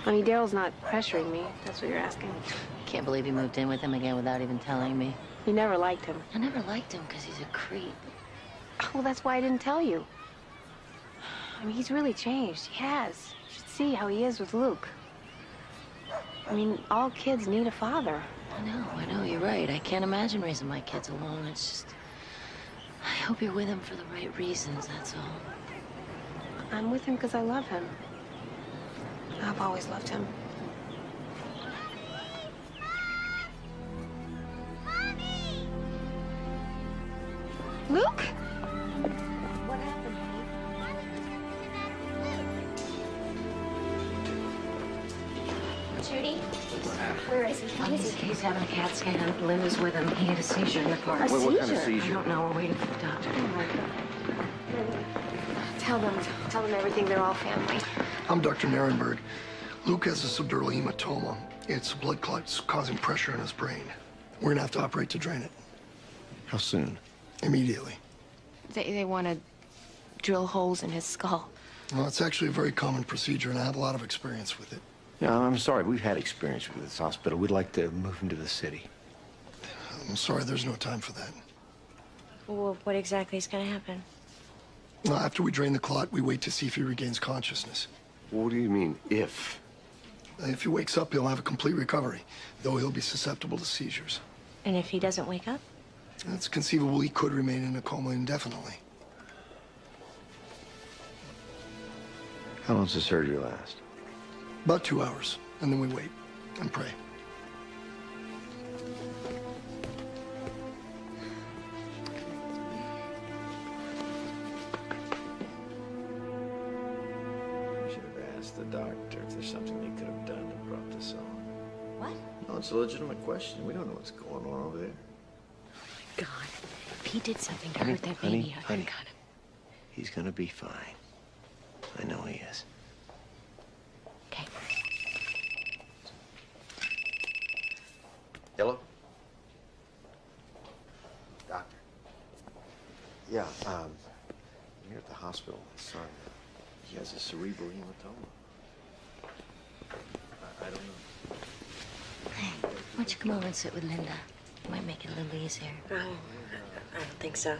I mean, Daryl's not pressuring me. That's what you're asking. Can't believe you moved in with him again without even telling me. You never liked him. I never liked him because he's a creep. Well, that's why I didn't tell you. I mean, he's really changed. He has. You should see how he is with Luke. I mean, all kids need a father. I know, you're right. I can't imagine raising my kids alone. It's just... I hope you're with him for the right reasons, that's all. I'm with him because I love him. I've always loved him. Luke? What happened, Judy? Where is he? He's having a CAT scan. Linda's with him. He had a seizure in the park. What kind of seizure? I don't know. We're waiting for the doctor. Tell them everything. They're all family. I'm Dr. Narenberg. Luke has a subdural hematoma. It's a blood clot causing pressure in his brain. We're gonna have to operate to drain it. How soon? Immediately. They want to drill holes in his skull. Well, it's actually a very common procedure, and I have a lot of experience with it. Yeah, I'm sorry. We've had experience with this hospital. We'd like to move him to the city. I'm sorry, there's no time for that. Well, what exactly is going to happen? Well, after we drain the clot, we wait to see if he regains consciousness. What do you mean, if? If he wakes up, he'll have a complete recovery, though he'll be susceptible to seizures. And if he doesn't wake up? It's conceivable he could remain in a coma indefinitely. How long does the surgery last? About 2 hours, and then we wait and pray. Should have asked the doctor if there's something they could have done that brought this on. What? No, it's a legitimate question. We don't know what's going on over there. God, if he did something to hurt that baby, I honey, got him. he's gonna be fine. I know he is. Okay. Hello? Doctor. Yeah, I'm here at the hospital. My son, he has a cerebral hematoma. I don't know. Why don't you come over and sit with Linda? It might make it a little easier. Oh, I don't think so.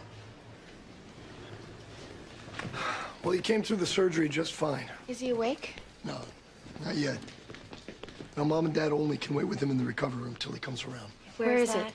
Well, he came through the surgery just fine. Is he awake? No, not yet. Now, Mom and Dad only can wait with him in the recovery room till he comes around. Where is it?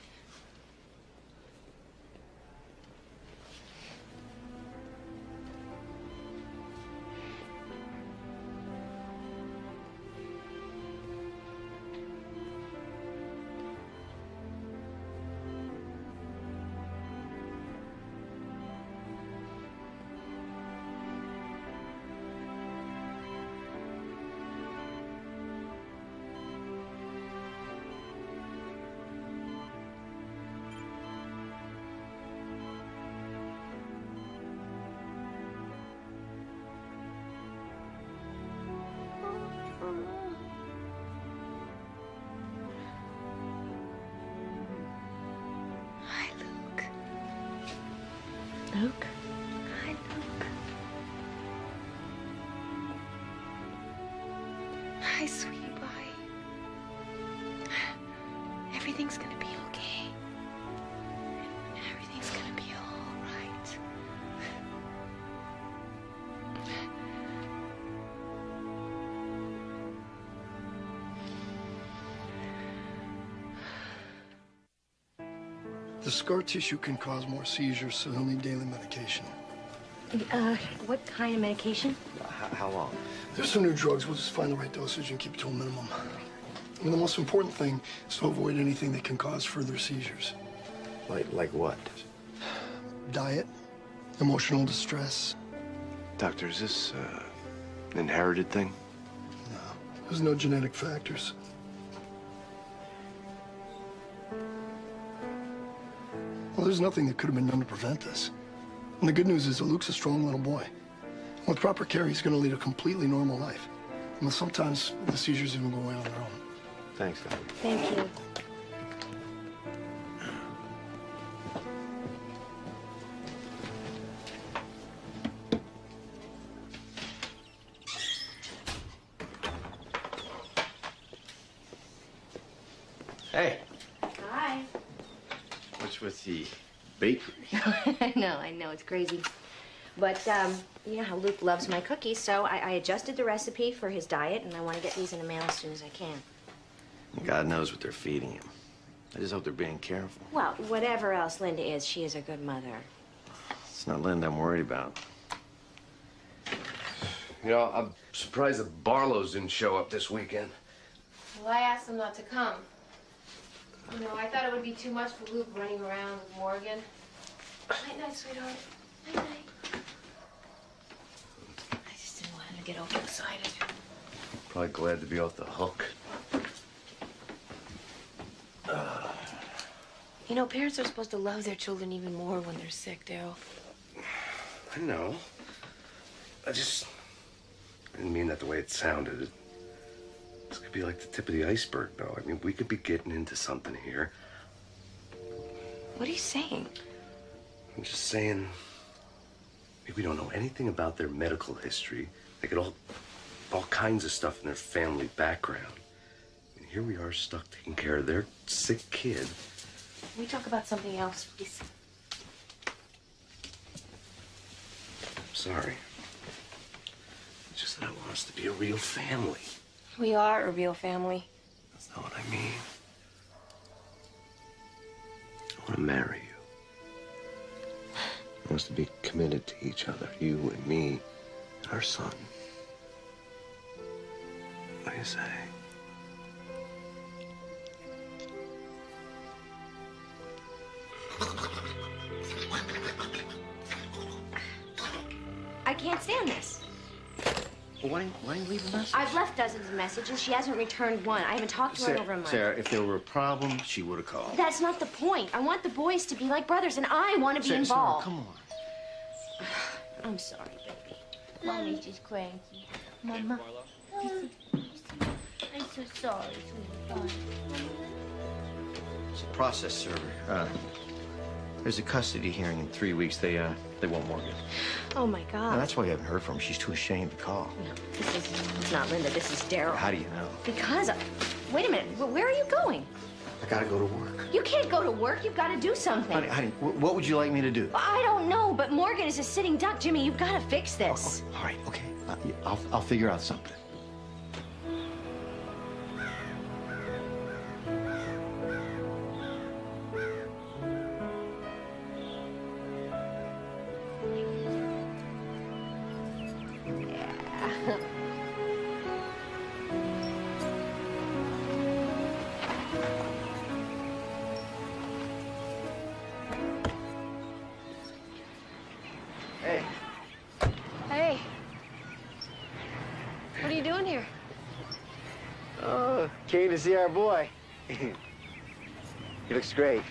Hi, Luke. Luke? Hi, Luke. Hi, sweetie pie. Everything's gonna be okay. Everything's gonna be all right. The scar tissue can cause more seizures, so he'll need daily medication. What kind of medication? How long? There's some new drugs. We'll just find the right dosage and keep it to a minimum. And the most important thing is to avoid anything that can cause further seizures. Like what? Diet, emotional distress. Doctor, is this an inherited thing? There's no genetic factors. Well, there's nothing that could have been done to prevent this. And the good news is that Luke's a strong little boy. With proper care, he's going to lead a completely normal life. And sometimes the seizures even go away on their own. Thanks, Doc. Thank you. Hey, Hi. what's with the bakery? I know, it's crazy. But, you know how Luke loves my cookies, so I adjusted the recipe for his diet, and I want to get these in the mail as soon as I can. God knows what they're feeding him. I just hope they're being careful. Well, whatever else Linda is, she is a good mother. It's not Linda I'm worried about. You know, I'm surprised the Barlows didn't show up this weekend. Well, I asked them not to come. You know, I thought it would be too much for Luke running around with Morgan. Night-night, sweetheart. Night-night. I just didn't want him to get overexcited. Probably glad to be off the hook. You know, parents are supposed to love their children even more when they're sick, Daryl. I know. I didn't mean that the way it sounded. This could be like the tip of the iceberg, though. I mean, we could be getting into something here. What are you saying? I'm just saying, we don't know anything about their medical history. They get all kinds of stuff in their family background. And here we are stuck taking care of their sick kid. Can we talk about something else, please? I'm sorry. It's just that I want us to be a real family. We are a real family. That's not what I mean. I want to marry you. I want us to be committed to each other, you and me, and our son. What do you say? I can't stand this. Well, why don't you leave a message? I've left dozens of messages. She hasn't returned one. I haven't talked to her in over a month. Sarah, if there were a problem, she would have called. That's not the point. I want the boys to be like brothers, and I want to be involved. Sarah, come on. I'm sorry, baby. Mommy's just cranky. Mama. I'm so sorry, sweetheart. It's a process server. There's a custody hearing in 3 weeks. They want Morgan. Oh, my God. Now, that's why you haven't heard from her. She's too ashamed to call. No, it's not Linda. This is Daryl. How do you know? Because wait a minute. Where are you going? I gotta go to work. You can't go to work. You've got to do something. Honey, what would you like me to do? I don't know, but Morgan is a sitting duck. Jimmy, you've got to fix this. All right, okay. I'll figure out something. Hey. Hey. What are you doing here? Oh, came to see our boy. He looks great.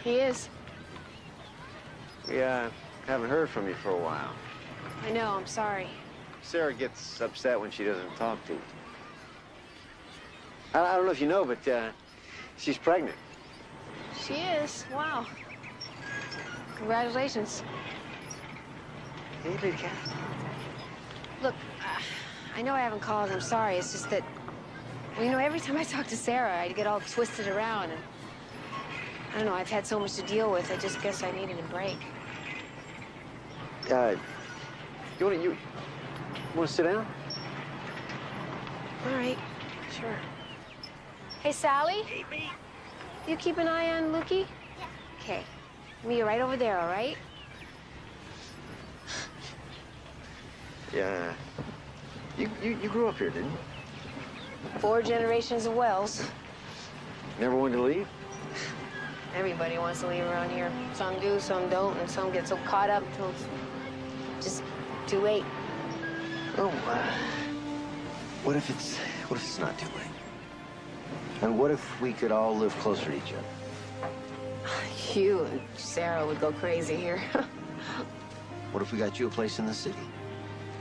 He is. We haven't heard from you for a while. I know, I'm sorry. Sarah gets upset when she doesn't talk to you. I don't know if you know, but she's pregnant. She is. Wow. Congratulations. Hey, big cat. Look, I know I haven't called. I'm sorry. It's just that, well, you know, every time I talk to Sarah, I get all twisted around, and I don't know. I've had so much to deal with. I just guess I needed a break. You want to sit down? All right. Sure. Hey, Sally. Hey, me. You keep an eye on Lukey? Yeah. Okay. Me, you're right over there, all right? Yeah. You grew up here, didn't you? 4 generations of Wells. Never wanted to leave? Everybody wants to leave around here. Some do, some don't, and some get so caught up till it's just too late. Oh, what if it's not too late? And what if we could all live closer to each other? You and Sarah would go crazy here. What if we got you a place in the city?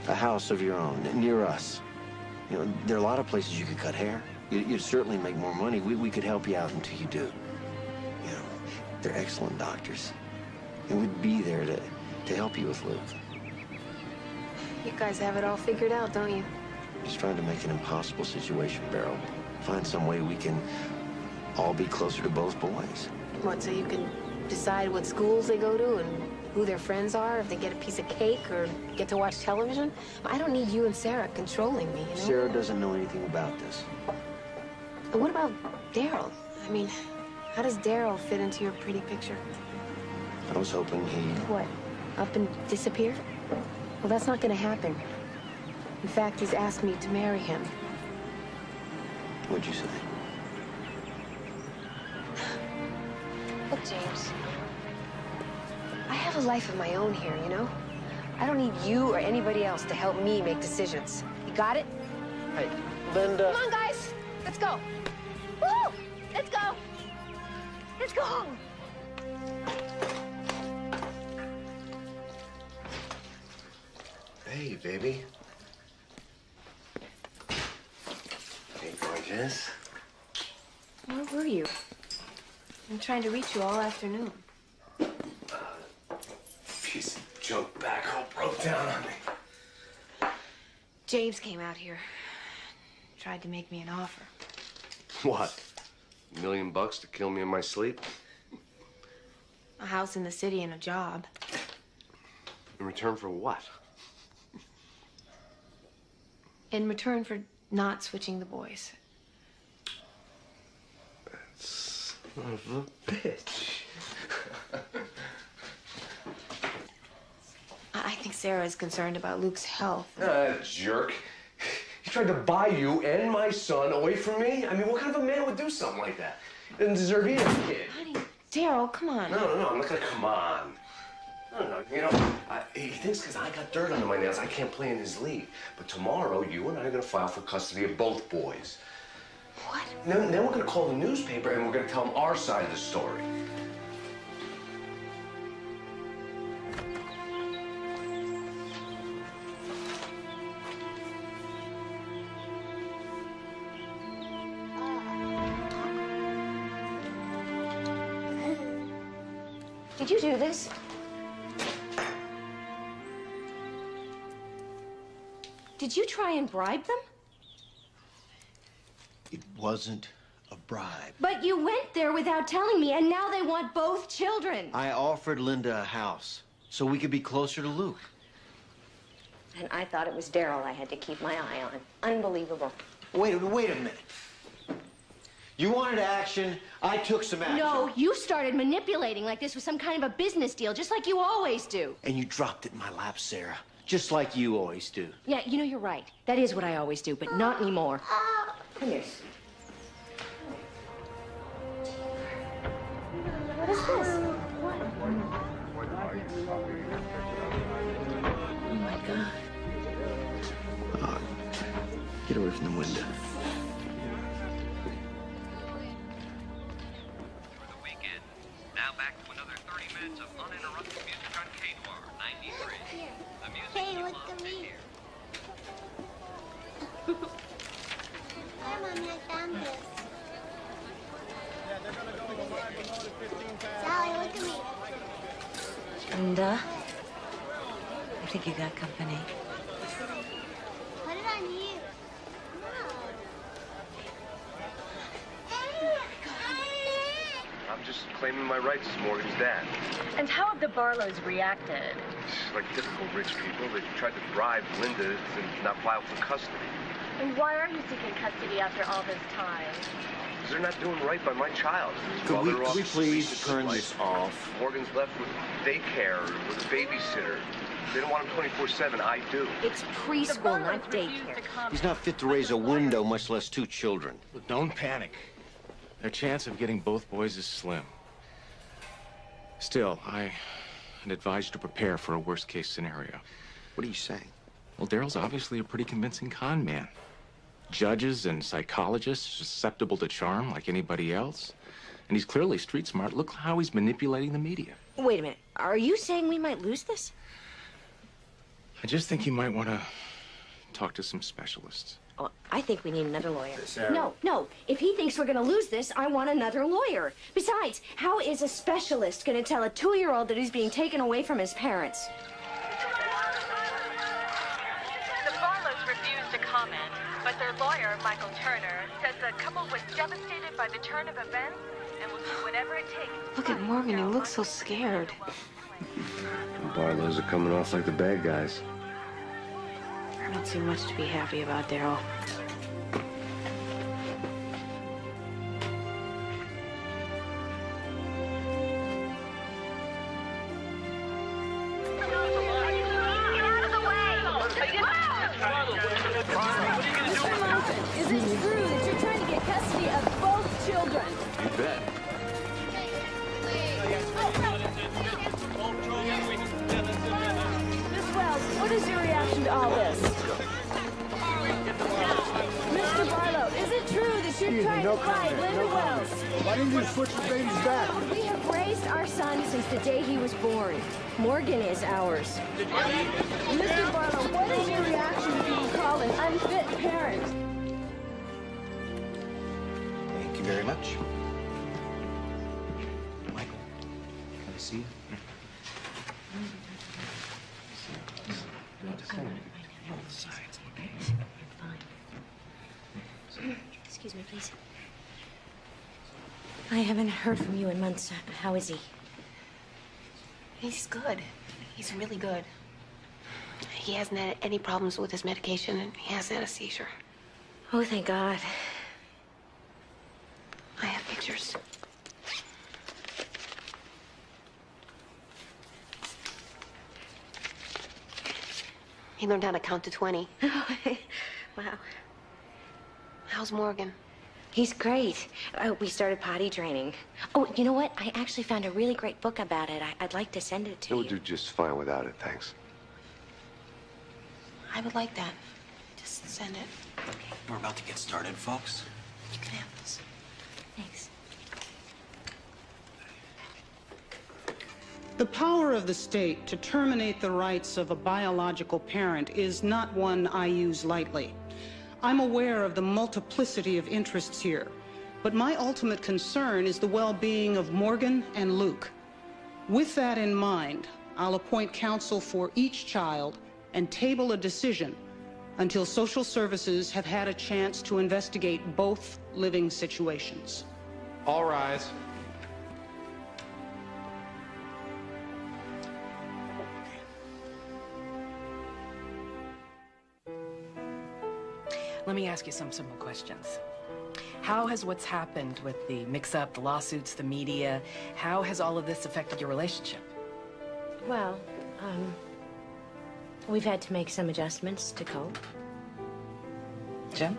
A house of your own, near us. You know, there are a lot of places you could cut hair. You'd certainly make more money. We could help you out until you do. You know, they're excellent doctors. And we'd be there to help you with Luke. You guys have it all figured out, don't you? Just trying to make an impossible situation bearable. Find some way we can all be closer to both boys. What, so you can decide what schools they go to and who their friends are, if they get a piece of cake or get to watch television? I don't need you and Sarah controlling me, you know? Sarah doesn't know anything about this. And what about Daryl? I mean, how does Daryl fit into your pretty picture? I was hoping he'd... What, up and disappear? Well, that's not gonna happen. In fact, he's asked me to marry him. What'd you say? Look, James, I have a life of my own here, you know? I don't need you or anybody else to help me make decisions. You got it? Hey, Linda. Come on, guys. Let's go. Woo! Let's go. Let's go home. Hey, baby. Hey, gorgeous. Where were you? I'm trying to reach you all afternoon. Piece of junk backhoe broke down on me. James came out here. Tried to make me an offer. What? $1 million to kill me in my sleep? A house in the city and a job. In return for what? In return for not switching the boys. Son of a bitch. I think Sarah is concerned about Luke's health. Jerk. He tried to buy you and my son away from me? I mean, what kind of a man would do something like that? He doesn't deserve either kid. Honey, Daryl, come on. No, I'm not gonna come on. No, you know, he thinks because I got dirt under my nails, I can't play in his league. But tomorrow, you and I are gonna file for custody of both boys. What? Then we're gonna call the newspaper and we're gonna tell them our side of the story. Did you do this? Did you try and bribe them? It wasn't a bribe. But you went there without telling me, and now they want both children. I offered Linda a house so we could be closer to Luke. And I thought it was Daryl I had to keep my eye on. Unbelievable. Wait a minute. You wanted action, I took some action. No, you started manipulating like this was some kind of a business deal, just like you always do. And you dropped it in my lap, Sarah, just like you always do. Yeah, you know, you're right. That is what I always do, but not anymore. Come here. What is this? Oh, my God. Get away from the window. Now back to another 30 minutes of uninterrupted music on K-Noir 93. The music Hey, you look love at is me. here. Hi, Mommy, I found this. Sally, look at me. Linda, I think you got company. Put it on you. I'm just claiming my rights as Morgan's dad. And how have the Barlows reacted? Like typical rich people, they tried to bribe Linda to not file for custody. And why are you seeking custody after all this time? Because they're not doing right by my child. Could we Mother please obviously turn life. this off? Morgan's left with daycare, with a babysitter. They don't want him 24/7. I do. It's preschool, not daycare. He's not fit to raise a window, much less two children. Look, don't panic. Their chance of getting both boys is slim. Still, I'd advise you to prepare for a worst-case scenario. What are you saying? Well, Daryl's obviously a pretty convincing con man. Judges and psychologists susceptible to charm like anybody else. And he's clearly street smart. Look how he's manipulating the media. Wait a minute. Are you saying we might lose this? I just think you might want to talk to some specialists. Oh, I think we need another lawyer. Sarah. No. If he thinks we're going to lose this, I want another lawyer. Besides, how is a specialist going to tell a 2-year-old that he's being taken away from his parents? The Barlows refused to comment, but their lawyer, Michael Turner, says the couple was devastated by the turn of events and will do whatever it takes. Look at Morgan. He looks so scared. The Barlows are coming off like the bad guys. I don't see much to be happy about, Daryl. Is it true that you're trying to get custody of both children? You bet. Miss Wells, what is your reaction to all this? Mr. Barlow, is it true that you're trying to find Linda Wells? Why didn't you switch the babies back? We have raised our son since the day he was born. Morgan is ours. Mr. Barlow, what is your reaction to being called an unfit parent? Thank you very much. Michael, can I see you? Excuse me, please. I haven't heard from you in months. How is he? He's good. He's really good. He hasn't had any problems with his medication, and he hasn't had a seizure. Oh, thank God. I have pictures. He learned how to count to 20. Wow. How's Morgan? He's great. We started potty training. Oh, you know what? I actually found a really great book about it. I'd like to send it to It you. would do just fine without it, thanks. I would like that. Just send it. We're about to get started, folks. You can have this. Thanks. The power of the state to terminate the rights of a biological parent is not one I use lightly. I'm aware of the multiplicity of interests here, but my ultimate concern is the well-being of Morgan and Luke. With that in mind, I'll appoint counsel for each child and table a decision until social services have had a chance to investigate both living situations. All rise. Let me ask you some simple questions. How has what's happened with the mix-up, the lawsuits, the media, how has all of this affected your relationship? Well, we've had to make some adjustments to cope. Jim?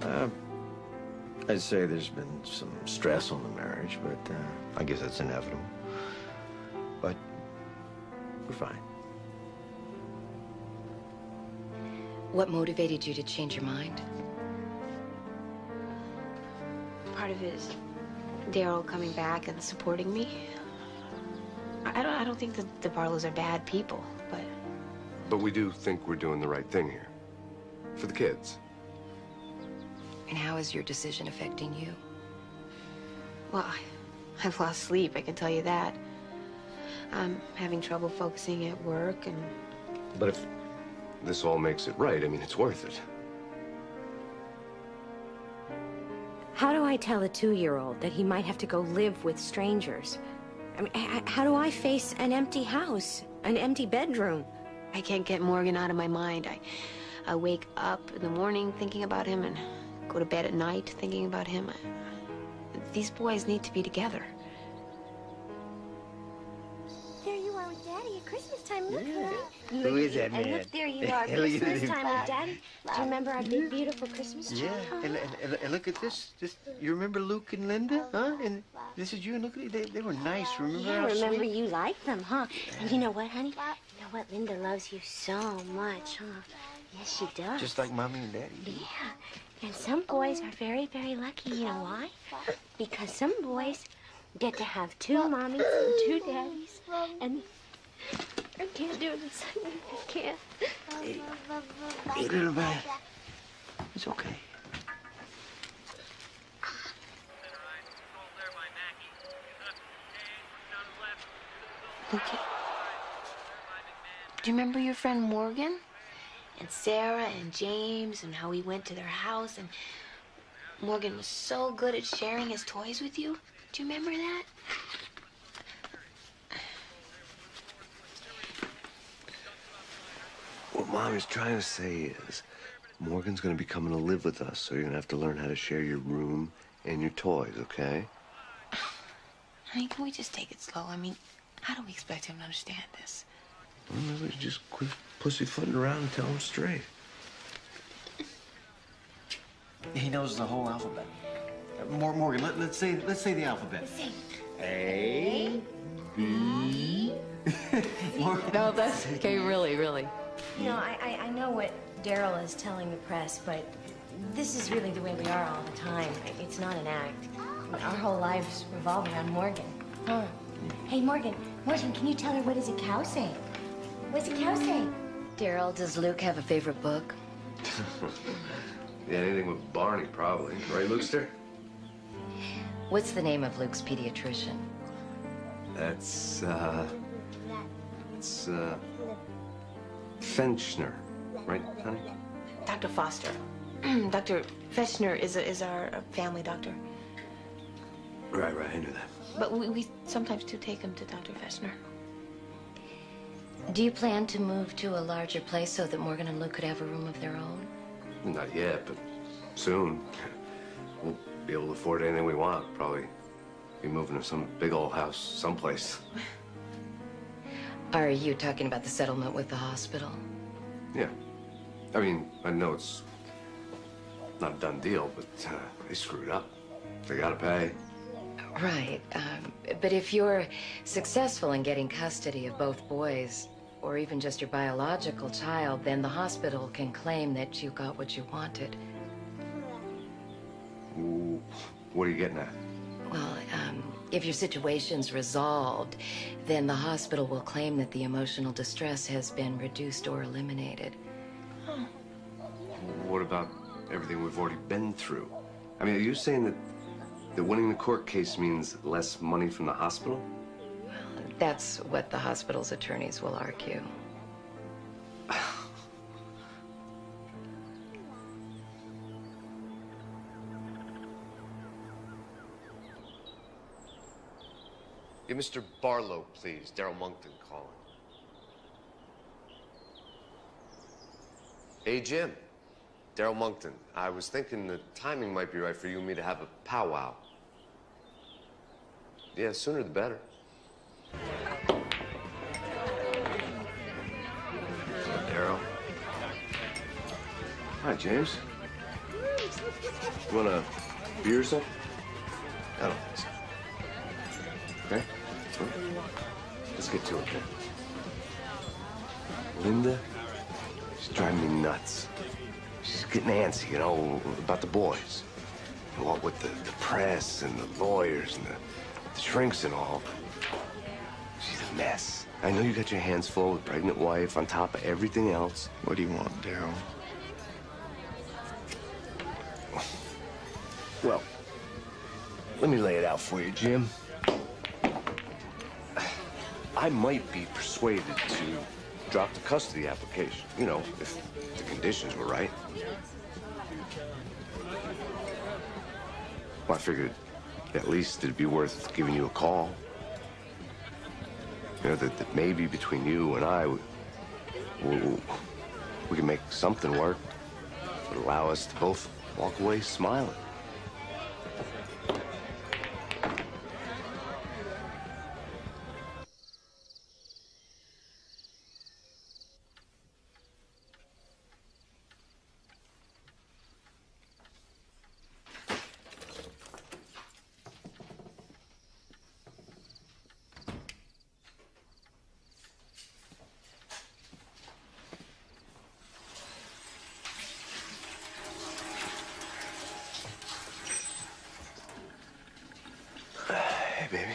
I'd say there's been some stress on the marriage, but I guess that's inevitable. But we're fine. What motivated you to change your mind? Part of it is Daryl coming back and supporting me. I don't think that the Barlows are bad people, but... But we do think we're doing the right thing here. For the kids. And how is your decision affecting you? Well, I've lost sleep, I can tell you that. I'm having trouble focusing at work, and... But if this all makes it right, I mean, it's worth it. How do I tell a 2-year-old that he might have to go live with strangers? I mean, how do I face an empty house, an empty bedroom? I can't get Morgan out of my mind. I wake up in the morning thinking about him and go to bed at night thinking about him. These boys need to be together. There you are with Daddy at Christmas time. Look, honey. Who is that And man? look, there you are. Look at Christmas him. time with Daddy. Do you remember our big, beautiful Christmas tree? Yeah, and look at this. You remember Luke and Linda, huh? And this is you. And look at it. They were nice. Remember? Yeah, how remember sweet? you liked them, huh? And you know what, honey? You know what? Linda loves you so much, huh? Yes, she does. Just like Mommy and Daddy. Yeah. And some boys are very, very lucky. You know why? Because some boys get to have 2 mommies and 2 daddies. And I can't do this. I can't. Hey, little man. It's okay. Lukey, do you remember your friend Morgan? And Sarah and James and how we went to their house and Morgan was so good at sharing his toys with you? Do you remember that? What Mom is trying to say is Morgan's gonna be coming to live with us, so you're gonna have to learn how to share your room and your toys, okay? Honey, can we just take it slow? I mean, how do we expect him to understand this? Well, maybe just quit pussyfooting around and tell him straight. He knows the whole alphabet. Morgan, let's say the alphabet. A, B. No, that's okay. Really. You know, I know what Daryl is telling the press, but this is really the way we are all the time. It's not an act. Our whole lives revolve around Morgan. Huh? Hey, Morgan, can you tell her what does a cow say? What does a cow say? Daryl, does Luke have a favorite book? Yeah, anything with Barney, probably. Right, Lukester? What's the name of Luke's pediatrician? It's Fenchner. Right, honey? Dr. Foster. Dr. Fechner is our family doctor. Right, I knew that. But we sometimes do take him to Dr. Fechner. Do you plan to move to a larger place so that Morgan and Luke could have a room of their own? Not yet, but soon. We'll be able to afford anything we want. Probably be moving to some big old house someplace. Are you talking about the settlement with the hospital? Yeah. I mean, I know it's not a done deal, but they screwed up. They gotta pay. Right. But if you're successful in getting custody of both boys, or even just your biological child, then the hospital can claim that you got what you wanted. Ooh, what are you getting at? Well, if your situation's resolved, then the hospital will claim that the emotional distress has been reduced or eliminated. What about everything we've already been through? I mean, are you saying that winning the court case means less money from the hospital? That's what the hospital's attorneys will argue. Yeah, Mr. Barlow, please. Daryl Monkton calling. Hey, Jim. Daryl Monkton. I was thinking the timing might be right for you and me to have a powwow. Yeah, sooner the better. Daryl. Hi, James. You want a beer or something? I don't think so. Okay? Let's get to it, then. Linda, she's driving me nuts. She's getting antsy, you know, about the boys. And what with the press and the lawyers and the shrinks and all. She's a mess. I know you got your hands full with pregnant wife on top of everything else. What do you want, Daryl? Well, let me lay it out for you, Jim. I might be persuaded to drop the custody application, you know, if the conditions were right. Well, I figured at least it'd be worth giving you a call. You know, that maybe between you and I, we can make something work that would allow us to both walk away smiling.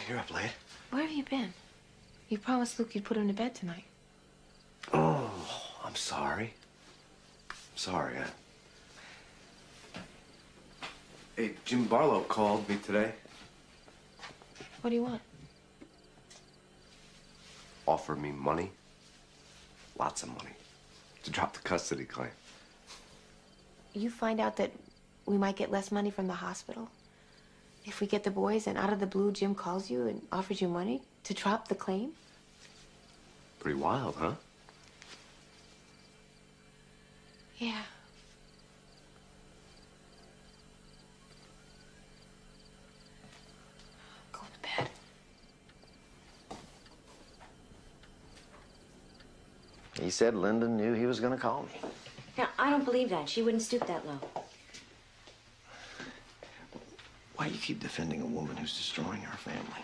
you're up late. Where have you been? You promised Luke you'd put him to bed tonight. Oh, I'm sorry. Sorry. Hey, Jim Barlow called me today. What do you want? Offered me money. Lots of money. To drop the custody claim. You find out that we might get less money from the hospital if we get the boys, and out of the blue, Jim calls you and offers you money to drop the claim? Pretty wild, huh? Yeah. Go to bed. He said Linda knew he was going to call me. Now, I don't believe that. She wouldn't stoop that low. Why do you keep defending a woman who's destroying our family?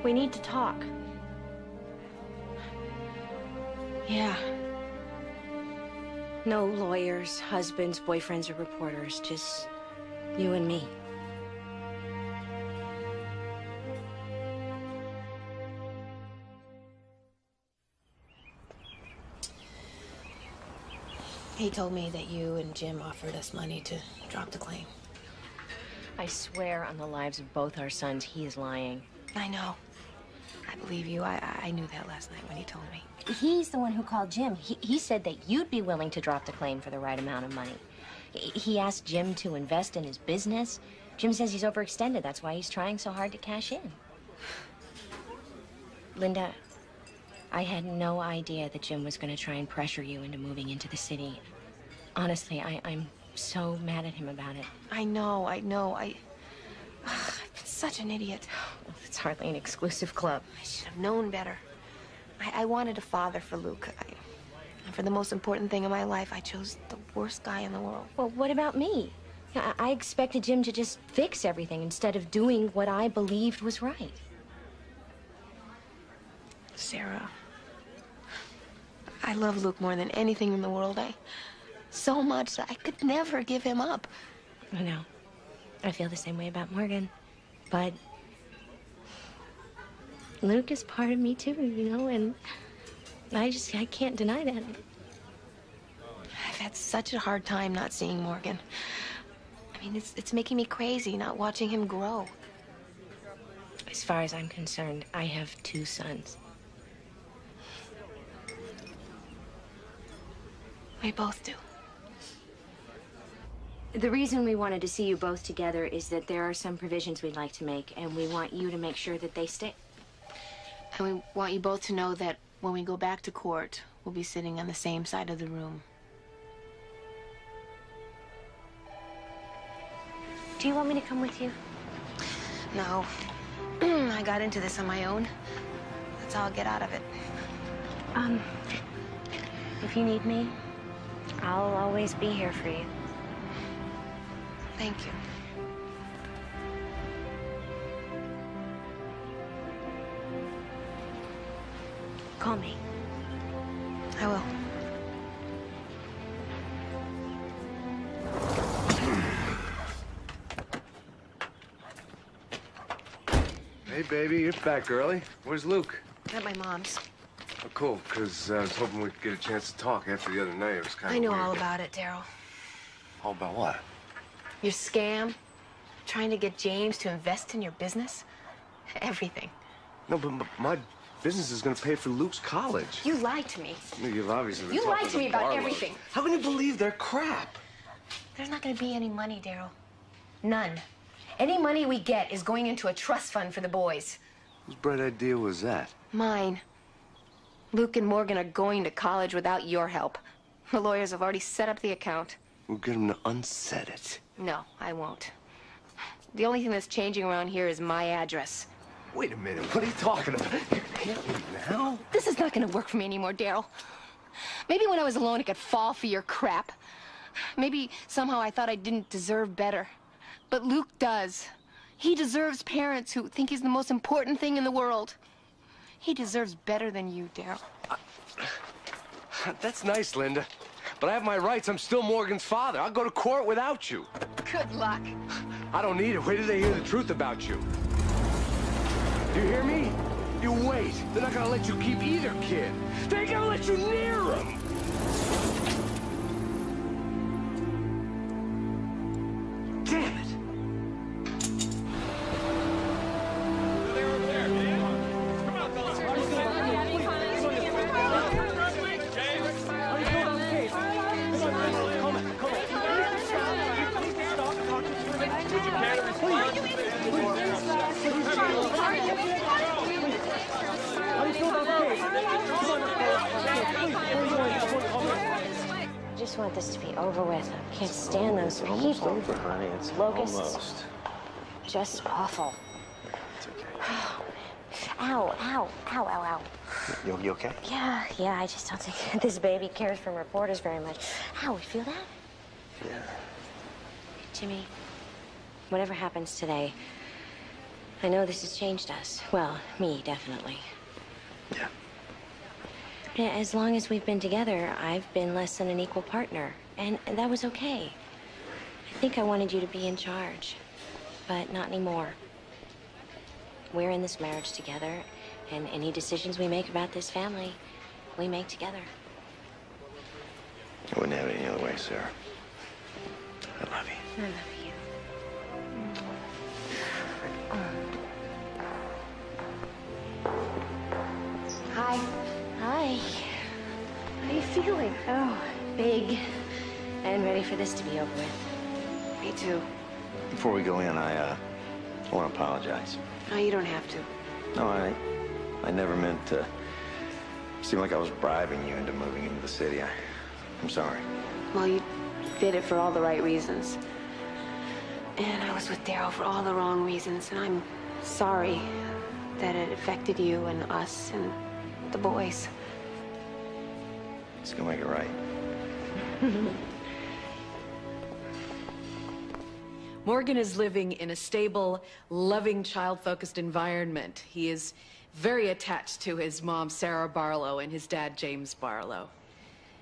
We need to talk. Yeah. No lawyers, husbands, boyfriends, or reporters. Just you and me. He told me that you and Jim offered us money to drop the claim. I swear on the lives of both our sons, he is lying. I know. I believe you. I knew that last night when he told me. He's the one who called Jim. He said that you'd be willing to drop the claim for the right amount of money. He asked Jim to invest in his business. Jim says he's overextended. That's why he's trying so hard to cash in. Linda, I had no idea that Jim was going to try and pressure you into moving into the city. Honestly, I'm so mad at him about it. I know. I've been such an idiot. Well, it's hardly an exclusive club. I should have known better. I wanted a father for Luke. And for the most important thing in my life, I chose the worst guy in the world. Well, what about me? I expected Jim to just fix everything instead of doing what I believed was right. Sarah, I love Luke more than anything in the world. So much that I could never give him up. I know. I feel the same way about Morgan. But Luke is part of me too, you know, and I can't deny that. I've had such a hard time not seeing Morgan. I mean, it's making me crazy not watching him grow. As far as I'm concerned, I have 2 sons. We both do. The reason we wanted to see you both together is that there are some provisions we'd like to make, and we want you to make sure that they stay. And we want you both to know that when we go back to court, we'll be sitting on the same side of the room. Do you want me to come with you? No. I got into this on my own. That's how I'll get out of it. If you need me, I'll always be here for you. Thank you. Call me. I will. Hey, baby, you're back early. Where's Luke? At my mom's. Oh, cool, because I was hoping we could get a chance to talk after the other night. It was kind of I know weird. all about it, Daryl. All about what? Your scam, trying to get James to invest in your business, everything. No, but my business is going to pay for Luke's college. You lied to me. You've obviously been You talking lied to me about Barlows. everything. How can you believe they're crap? There's not going to be any money, Daryl. None. Any money we get is going into a trust fund for the boys. Whose bright idea was that? Mine. Luke and Morgan are going to college without your help. The lawyers have already set up the account. We'll get him to unset it. No, I won't. The only thing that's changing around here is my address. Wait a minute, what are you talking about? You can't leave now. This is not going to work for me anymore, Daryl. Maybe when I was alone, I could fall for your crap. Maybe somehow I thought I didn't deserve better. But Luke does. He deserves parents who think he's the most important thing in the world. He deserves better than you, Daryl. That's nice, Linda. But I have my rights. I'm still Morgan's father. I'll go to court without you. Good luck. I don't need it. Wait till they hear the truth about you. You hear me? You wait. They're not gonna let you keep either kid. They ain't gonna let you near them. Damn it. I just want this to be over with. I can't stand those people. Almost over, honey. It's Locusts. almost. Just awful. It's okay. Oh, man. Ow, ow, ow, ow, ow. You okay? Yeah, I just don't think this baby cares from reporters very much. Ow, you feel that? Yeah. Jimmy, whatever happens today, I know this has changed us. Well, me, definitely. Yeah. As long as we've been together, I've been less than an equal partner, and that was okay. I think I wanted you to be in charge, but not anymore. We're in this marriage together, and any decisions we make about this family, we make together. I wouldn't have it any other way, Sarah. I love you. I love you. Hi. Hi. How are you feeling? Oh, big. And ready for this to be over with. Me too. Before we go in, I want to apologize. No, you don't have to. No, I never meant to seem like I was bribing you into moving into the city. I'm sorry. Well, you did it for all the right reasons. And I was with Daryl for all the wrong reasons, and I'm sorry that it affected you and us and the boys. It's gonna make it right. Morgan is living in a stable, loving, child-focused environment. He is very attached to his mom, Sarah Barlow, and his dad, James Barlow.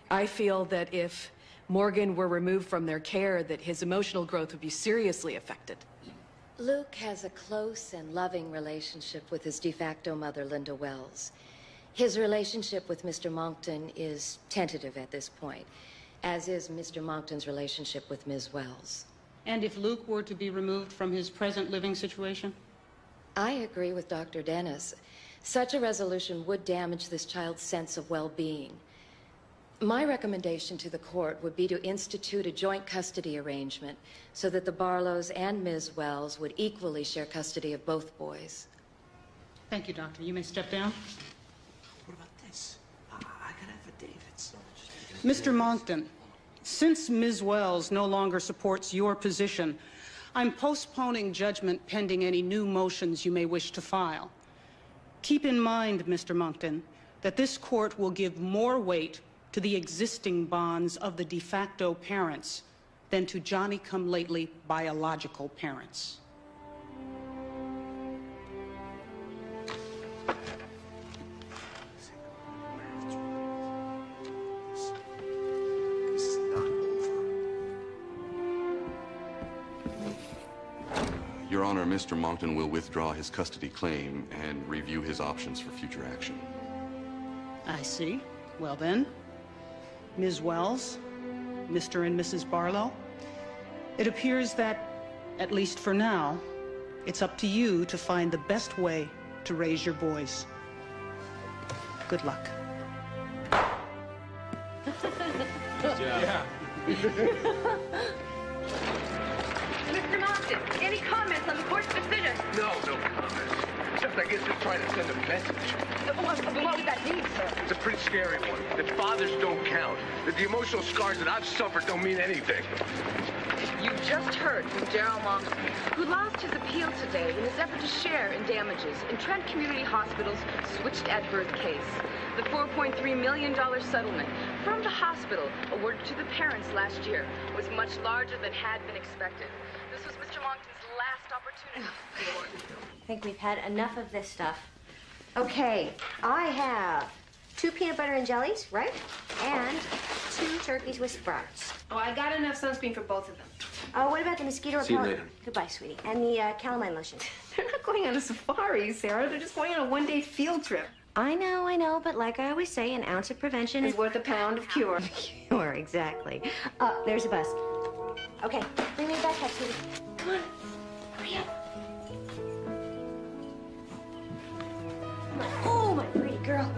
I feel that if Morgan were removed from their care, that his emotional growth would be seriously affected. Luke has a close and loving relationship with his de facto mother, Linda Wells. His relationship with Mr. Monckton is tentative at this point, as is Mr. Monckton's relationship with Ms. Wells. And if Luke were to be removed from his present living situation? I agree with Dr. Dennis. Such a resolution would damage this child's sense of well-being. My recommendation to the court would be to institute a joint custody arrangement so that the Barlows and Ms. Wells would equally share custody of both boys. Thank you, Doctor. You may step down. What about this? I got affidavits. Mr. Monckton, since Ms. Wells no longer supports your position, I'm postponing judgment pending any new motions you may wish to file. Keep in mind, Mr. Monckton, that this court will give more weight to the existing bonds of the de facto parents than to Johnny-come-lately biological parents. Your Honor, Mr. Monckton will withdraw his custody claim and review his options for future action. I see. Well then, Ms. Wells, Mr. and Mrs. Barlow, it appears that, at least for now, it's up to you to find the best way to raise your boys. Good luck. Yeah. Mr. Monson, any comments on the court's decision? No comments. Except I guess they're trying to send a message. What would that mean, sir? It's a pretty scary one. That fathers don't count. That the emotional scars that I've suffered don't mean anything. You just heard from Daryl Monson, who lost his appeal today in his effort to share in damages in Trent Community Hospital's switched at birth case. The $4.3 million settlement from the hospital awarded to the parents last year was much larger than had been expected. This was Mr. Monckton's last opportunity. I think we've had enough of this stuff. Okay, I have 2 peanut butter and jellies, right? And 2 turkeys with sprouts. Oh, I got enough sunscreen for both of them. Oh, what about the mosquito See you repellent? later. Goodbye, sweetie. And the calamine lotion. They're not going on a safari, Sarah. They're just going on a one-day field trip. I know, but like I always say, an ounce of prevention Is worth a pound of cure. Cure, exactly. There's a bus. Okay, bring me a backpack, sweetie. Come on, hurry up. Come on. Oh, my pretty girl.